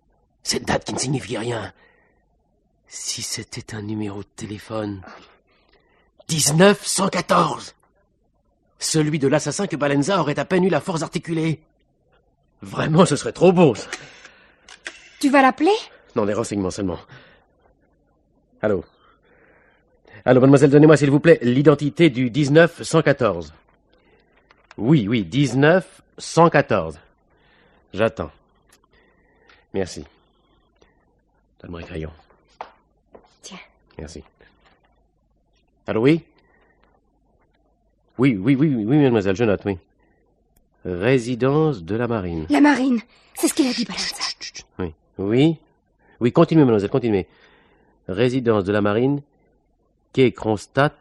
Cette date qui ne signifie rien. Si c'était un numéro de téléphone. 1914. Celui de l'assassin que Balenza aurait à peine eu la force d'articuler. Vraiment, ce serait trop beau, ça. Tu vas l'appeler? Non, des renseignements seulement. Allô, mademoiselle, donnez-moi, s'il vous plaît, l'identité du 1914. Oui, 1914. J'attends. Merci. Donne-moi un crayon. Tiens. Merci. Allô, oui? Oui, mademoiselle, je note, oui. Résidence de la Marine. La Marine, c'est ce qu'il a dit, Balanza. Oui. Oui, continuez, mademoiselle, continuez. Résidence de la Marine, quai Kronstadt.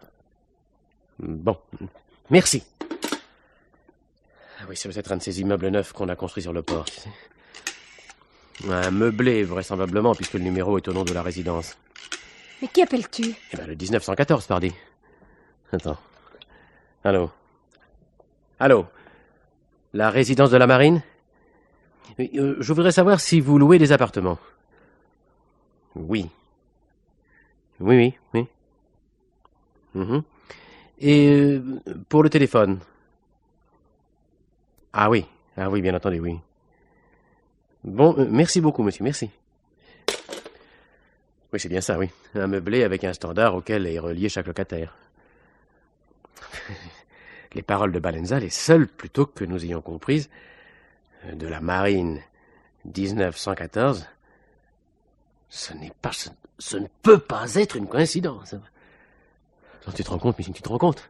Bon, merci. Ah oui, c'est peut-être un de ces immeubles neufs qu'on a construits sur le port, tu sais. Un meublé, vraisemblablement, puisque le numéro est au nom de la résidence. Mais qui appelles-tu? Eh ben, le 1914, pardi. Attends. Allô? Allô? La résidence de la Marine? Oui, je voudrais savoir si vous louez des appartements. Oui. Oui. Et pour le téléphone? Ah oui, bien entendu, oui. Bon, merci beaucoup, monsieur, merci. Oui, c'est bien ça, oui. Un meublé avec un standard auquel est relié chaque locataire. Les paroles de Balenza, les seules, plutôt que nous ayons comprises, de la Marine 1914, ce ne peut pas être une coïncidence. Non, tu te rends compte, Missy, tu te rends compte?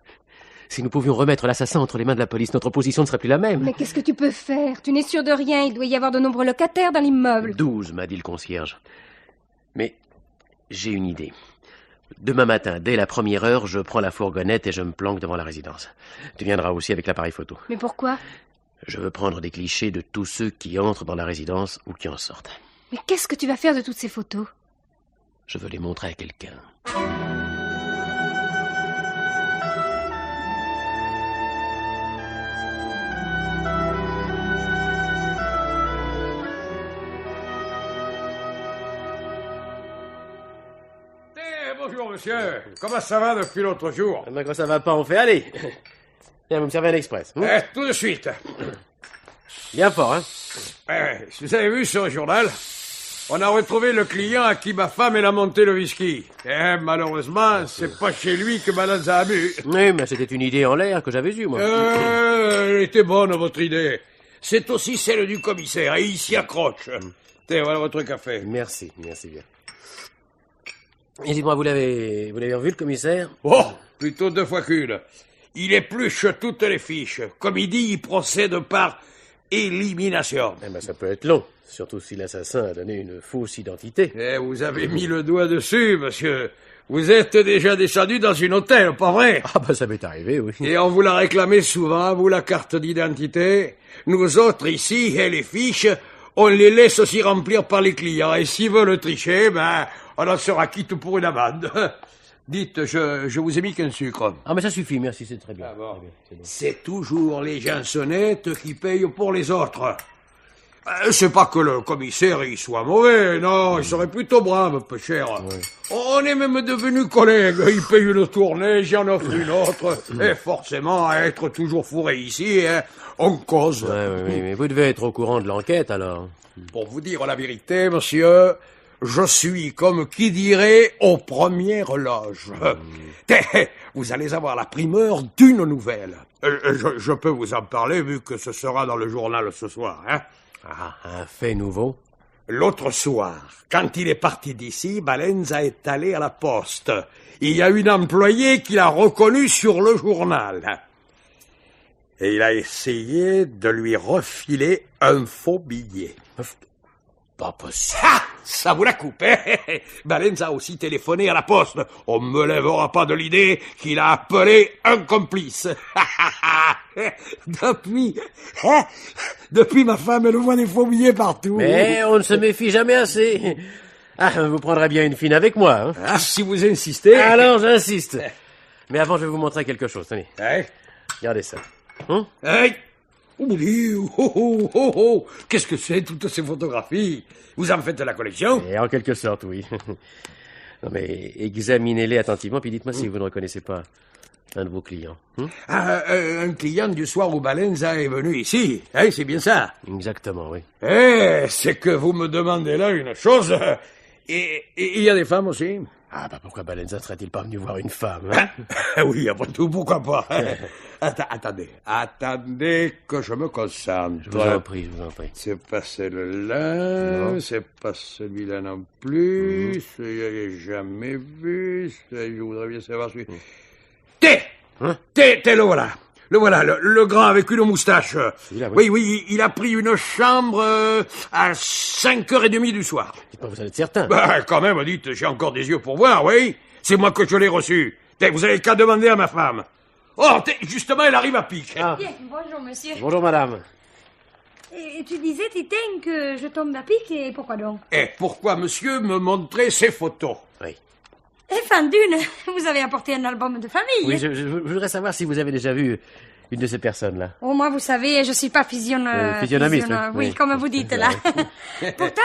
Si nous pouvions remettre l'assassin entre les mains de la police, notre position ne serait plus la même. Mais qu'est-ce que tu peux faire? Tu n'es sûr de rien, il doit y avoir de nombreux locataires dans l'immeuble. 12, m'a dit le concierge. Mais j'ai une idée. Demain matin, dès la première heure, je prends la fourgonnette et je me planque devant la résidence. Tu viendras aussi avec l'appareil photo. Mais pourquoi? Je veux prendre des clichés de tous ceux qui entrent dans la résidence ou qui en sortent. Mais qu'est-ce que tu vas faire de toutes ces photos? Je veux les montrer à quelqu'un. Bonjour, monsieur. Comment ça va depuis l'autre jour? Mais quand ça va pas, on fait aller. Viens, vous me servez un express. Tout de suite. Bien fort, hein? Vous avez vu sur le journal? On a retrouvé le client à qui ma femme elle a monté le whisky. Malheureusement, c'est pas chez lui que Balenza a bu. Oui, mais c'était une idée en l'air que j'avais eue, moi. Elle était bonne, votre idée. C'est aussi celle du commissaire, et il s'y accroche. Tiens, voilà votre café. Merci bien. Et dites-moi, vous l'avez revu, le commissaire? Oh, plutôt 2 fois qu'une. Il épluche toutes les fiches. Comme il dit, il procède par élimination. Eh ben, ça peut être long, surtout si l'assassin a donné une fausse identité. Vous avez mis le doigt dessus, monsieur. Vous êtes déjà descendu dans une hôtel, pas vrai? Ah ben, ça m'est arrivé, oui. Et on vous l'a réclamé souvent, vous, la carte d'identité. Nous autres, ici, et les fiches, on les laisse aussi remplir par les clients. Et s'ils veulent tricher, on en sera quitte pour une amende. Dites, je vous ai mis qu'un sucre. Ah, mais ça suffit, merci, c'est très bien. Ah bon. Très bien, c'est bon. C'est toujours les gens honnêtes qui payent pour les autres. C'est pas que le commissaire il soit mauvais, non, il serait plutôt brave, peu cher. Ouais. On est même devenus collègues. Il paye une tournée, j'en offre une autre. Et forcément, à être toujours fourré ici, on cause. Oui, mais vous devez être au courant de l'enquête, alors. Pour vous dire la vérité, monsieur, je suis, comme qui dirait, aux premières loges. Vous allez avoir la primeur d'une nouvelle. Je peux vous en parler, vu que ce sera dans le journal ce soir, hein. Ah, un fait nouveau? L'autre soir, quand il est parti d'ici, Balenza est allé à la poste. Il y a une employée qui l'a reconnu sur le journal. Et il a essayé de lui refiler un faux billet. Pas possible. Ah, ça vous la coupe, hein? Balenza a aussi téléphoné à la poste. On me lèvera pas de l'idée qu'il a appelé un complice. Depuis ma femme, elle voit des faux billets partout. Mais on ne se méfie jamais assez. Ah, vous prendrez bien une fine avec moi, hein? Ah, si vous insistez. Alors, j'insiste. Mais avant, je vais vous montrer quelque chose, tenez. Hein? Regardez ça. Hey! Qu'est-ce que c'est, toutes ces photographies? Vous en faites de la collection? Et en quelque sorte, oui. Non, mais examinez-les attentivement, puis dites-moi si vous ne reconnaissez pas un de vos clients. Un client du soir où Balenza est venu ici, hein, c'est bien ça? Exactement, oui. C'est que vous me demandez là une chose. Et il y a des femmes aussi? Ah, bah pourquoi Balenza serait-il pas venu voir une femme, hein? Oui, après tout, pourquoi pas? Attendez que je me concentre. Je vous en prie. C'est pas celle-là, c'est pas celui-là non plus, celui-là, je l'ai jamais vu, je voudrais bien savoir celui... T'es le voilà. Le voilà, le grand avec une moustache. Celui-là, oui. Oui, il a pris une chambre à 5h30 du soir. Dites-moi, vous en êtes certain? Bah, quand même, dites, j'ai encore des yeux pour voir, oui. C'est moi que je l'ai reçu. Vous avez qu'à demander à ma femme. Oh, justement, elle arrive à pic. Ah. Bien, bonjour, monsieur. Bonjour, madame. Et tu disais, Titain, que je tombe à pic, et pourquoi donc? Et pourquoi monsieur me montrait ses photos? Oui. Et fin d'une, vous avez apporté un album de famille. Oui, je voudrais savoir si vous avez déjà vu une de ces personnes-là. Au moins, vous savez, je suis pas physionomiste, oui, oui. comme vous dites, là. Pourtant,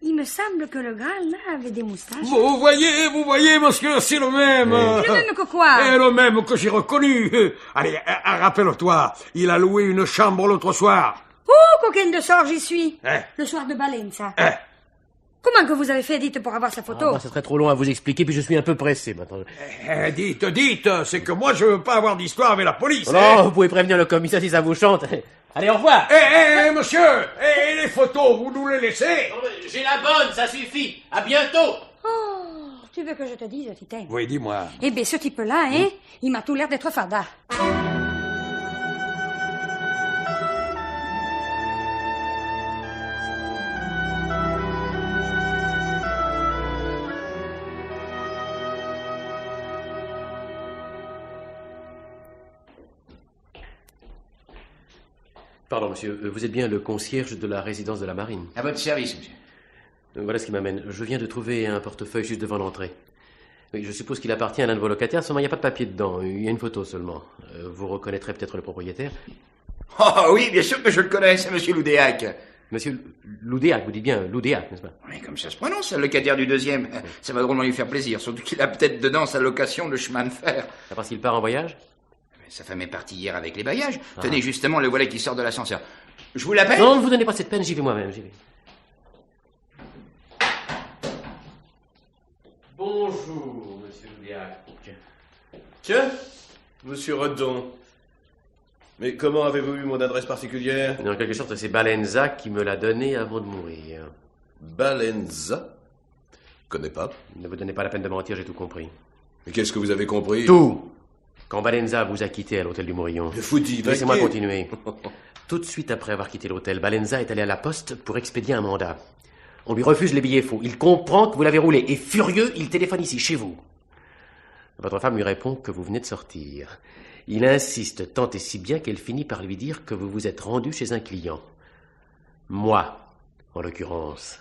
il me semble que le grand, là, avait des moustaches. Vous voyez, monsieur, c'est le même. Le même que quoi? Et le même que j'ai reconnu. Allez, rappelle-toi, il a loué une chambre l'autre soir. Oh, coquine de sort, j'y suis. Hein? Le soir de Balenza. Hein? Comment que vous avez fait, dites, pour avoir sa photo? Ça serait trop long à vous expliquer, puis je suis un peu pressé maintenant. Dites, c'est que moi je veux pas avoir d'histoire avec la police. Non, vous pouvez prévenir le commissaire si ça vous chante. Allez, au revoir. Monsieur, les photos, vous nous les laissez? J'ai la bonne, ça suffit. À bientôt. Oh, tu veux que je te dise, Titain? Oui, dis-moi. Eh bien, ce type-là, hein, il m'a tout l'air d'être fada. Pardon, monsieur, vous êtes bien le concierge de la résidence de la Marine. À votre service, monsieur. Voilà ce qui m'amène. Je viens de trouver un portefeuille juste devant l'entrée. Oui, je suppose qu'il appartient à l'un de vos locataires, seulement il n'y a pas de papier dedans. Il y a une photo seulement. Vous reconnaîtrez peut-être le propriétaire. Oh oui, bien sûr que je le connais, c'est monsieur Loudéac. Monsieur Loudéac, vous dites bien Loudéac, n'est-ce pas? Oui, comme ça se prononce, le locataire du deuxième. Ça va drôlement lui faire plaisir, surtout qu'il a peut-être dedans sa location de chemin de fer. C'est parce qu'il part en voyage? Sa femme est partie hier avec les bagages. Tenez, justement, le voilà qui sort de l'ascenseur. Je vous l'appelle? Non, ne vous donnez pas cette peine, j'y vais moi-même, j'y vais. Bonjour, monsieur Loudéac. Tiens, monsieur Redon. Mais comment avez-vous eu mon adresse particulière? En quelque sorte, c'est Balenza qui me l'a donnée avant de mourir. Balenza? Connais pas. Ne vous donnez pas la peine de mentir, j'ai tout compris. Mais qu'est-ce que vous avez compris? Tout! Quand Balenza vous a quitté à l'hôtel du Morillon. Mais vous divaguez. Laissez-moi continuer. Tout de suite après avoir quitté l'hôtel, Balenza est allé à la poste pour expédier un mandat. On lui refuse les billets faux. Il comprend que vous l'avez roulé. Et furieux, il téléphone ici, chez vous. Votre femme lui répond que vous venez de sortir. Il insiste tant et si bien qu'elle finit par lui dire que vous vous êtes rendu chez un client. Moi, en l'occurrence.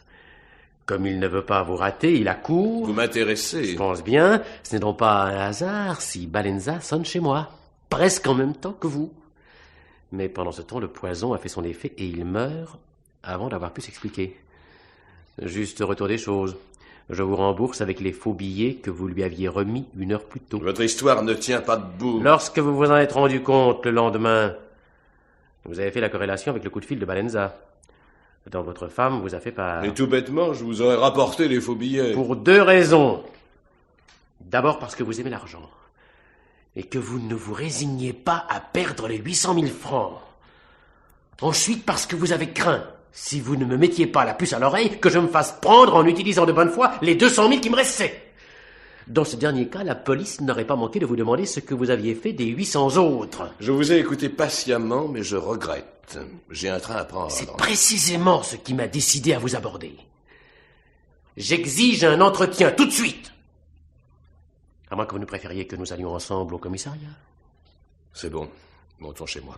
Comme il ne veut pas vous rater, il accourt. Vous m'intéressez. Je pense bien. Ce n'est donc pas un hasard si Balenza sonne chez moi. Presque en même temps que vous. Mais pendant ce temps, le poison a fait son effet et il meurt avant d'avoir pu s'expliquer. Juste retour des choses. Je vous rembourse avec les faux billets que vous lui aviez remis 1 heure plus tôt. Votre histoire ne tient pas debout. Lorsque vous vous en êtes rendu compte le lendemain, vous avez fait la corrélation avec le coup de fil de Balenza. Dont votre femme vous a fait part. Et tout bêtement, je vous aurais rapporté les faux billets. Pour 2 raisons. D'abord parce que vous aimez l'argent. Et que vous ne vous résignez pas à perdre les 800 000 francs. Ensuite parce que vous avez craint, si vous ne me mettiez pas la puce à l'oreille, que je me fasse prendre en utilisant de bonne foi les 200 000 qui me restaient. Dans ce dernier cas, la police n'aurait pas manqué de vous demander ce que vous aviez fait des 800 autres. Je vous ai écouté patiemment, mais je regrette. J'ai un train à prendre. C'est précisément ce qui m'a décidé à vous aborder. J'exige un entretien tout de suite. À moins que vous ne préfériez que nous allions ensemble au commissariat. C'est bon. Montons chez moi.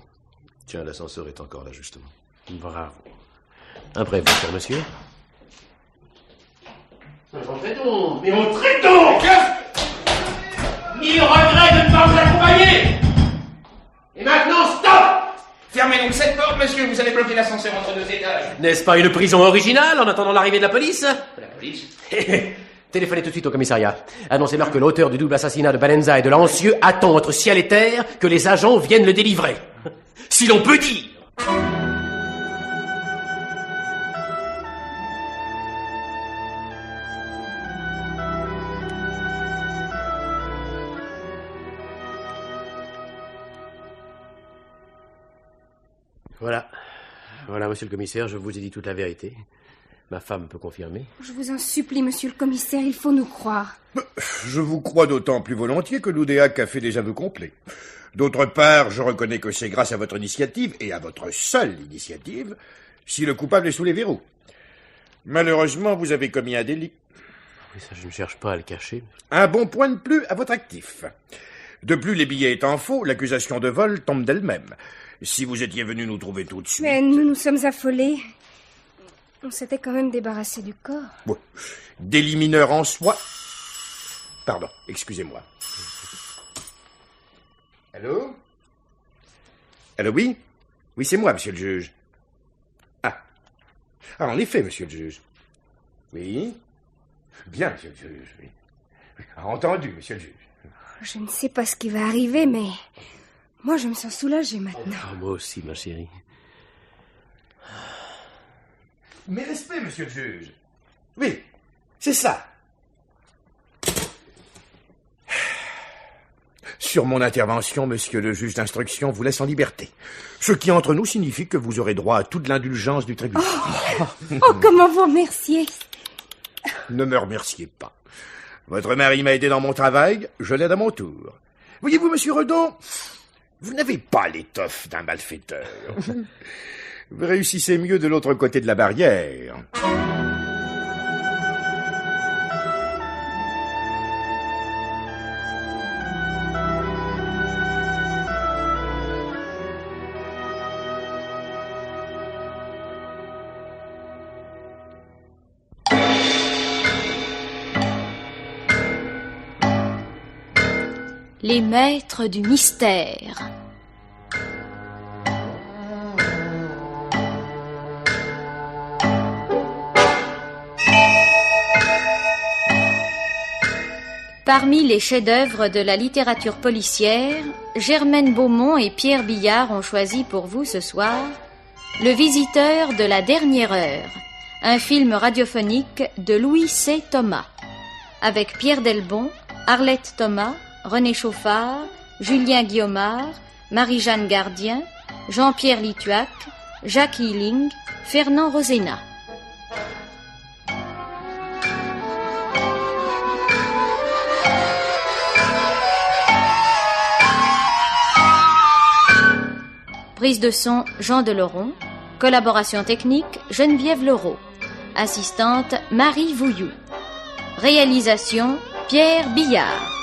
Tiens, l'ascenseur est encore là, justement. Bravo. Un bref bonjour, monsieur. Mais entrez donc! Mille regrets de ne pas vous accompagner! Et maintenant, stop! Fermez donc cette porte, monsieur, vous allez bloquer l'ascenseur entre 2 étages. N'est-ce pas une prison originale en attendant l'arrivée de la police? La police? Téléphonez tout de suite au commissariat. Annoncez-leur que l'auteur du double assassinat de Balenza et de Lancieux attend entre ciel et terre que les agents viennent le délivrer. Si l'on peut dire! Voilà, monsieur le commissaire, je vous ai dit toute la vérité. Ma femme peut confirmer. Je vous en supplie, monsieur le commissaire, il faut nous croire. Je vous crois d'autant plus volontiers que Loudéac a fait des aveux complets. D'autre part, je reconnais que c'est grâce à votre initiative, et à votre seule initiative, si le coupable est sous les verrous. Malheureusement, vous avez commis un délit. Oui, ça, je ne cherche pas à le cacher. Un bon point de plus à votre actif. De plus, les billets étant faux, l'accusation de vol tombe d'elle-même. Si vous étiez venu nous trouver tout de suite... Mais nous sommes affolés. On s'était quand même débarrassé du corps. Bon, délit mineur en soi. Pardon, excusez-moi. Allô? Allô, oui? Oui, c'est moi, monsieur le juge. Ah, en effet, monsieur le juge. Oui? Bien, monsieur le juge, oui. Entendu, monsieur le juge. Je ne sais pas ce qui va arriver, mais... moi, je me sens soulagée maintenant. Oh, moi aussi, ma chérie. Mes respects, monsieur le juge. Oui, c'est ça. Sur mon intervention, monsieur le juge d'instruction vous laisse en liberté. Ce qui, entre nous, signifie que vous aurez droit à toute l'indulgence du tribunal. Oh, comment vous remercier? Ne me remerciez pas. Votre mari m'a aidé dans mon travail, je l'aide à mon tour. Voyez-vous, monsieur Redon, vous n'avez pas l'étoffe d'un malfaiteur. Vous réussissez mieux de l'autre côté de la barrière. Les maîtres du mystère. Parmi les chefs-d'œuvre de la littérature policière, Germaine Beaumont et Pierre Billard ont choisi pour vous ce soir Le Visiteur de la dernière heure, un film radiophonique de Louis C. Thomas, avec Pierre Delbon, Arlette Thomas, René Chauffard, Julien Guillaumard, Marie-Jeanne Gardien, Jean-Pierre Lituac, Jacques Hilling, Fernand Rosena. Prise de son, Jean Deleron. Collaboration technique, Geneviève Leroux. Assistante, Marie Vouilloux. Réalisation, Pierre Billard.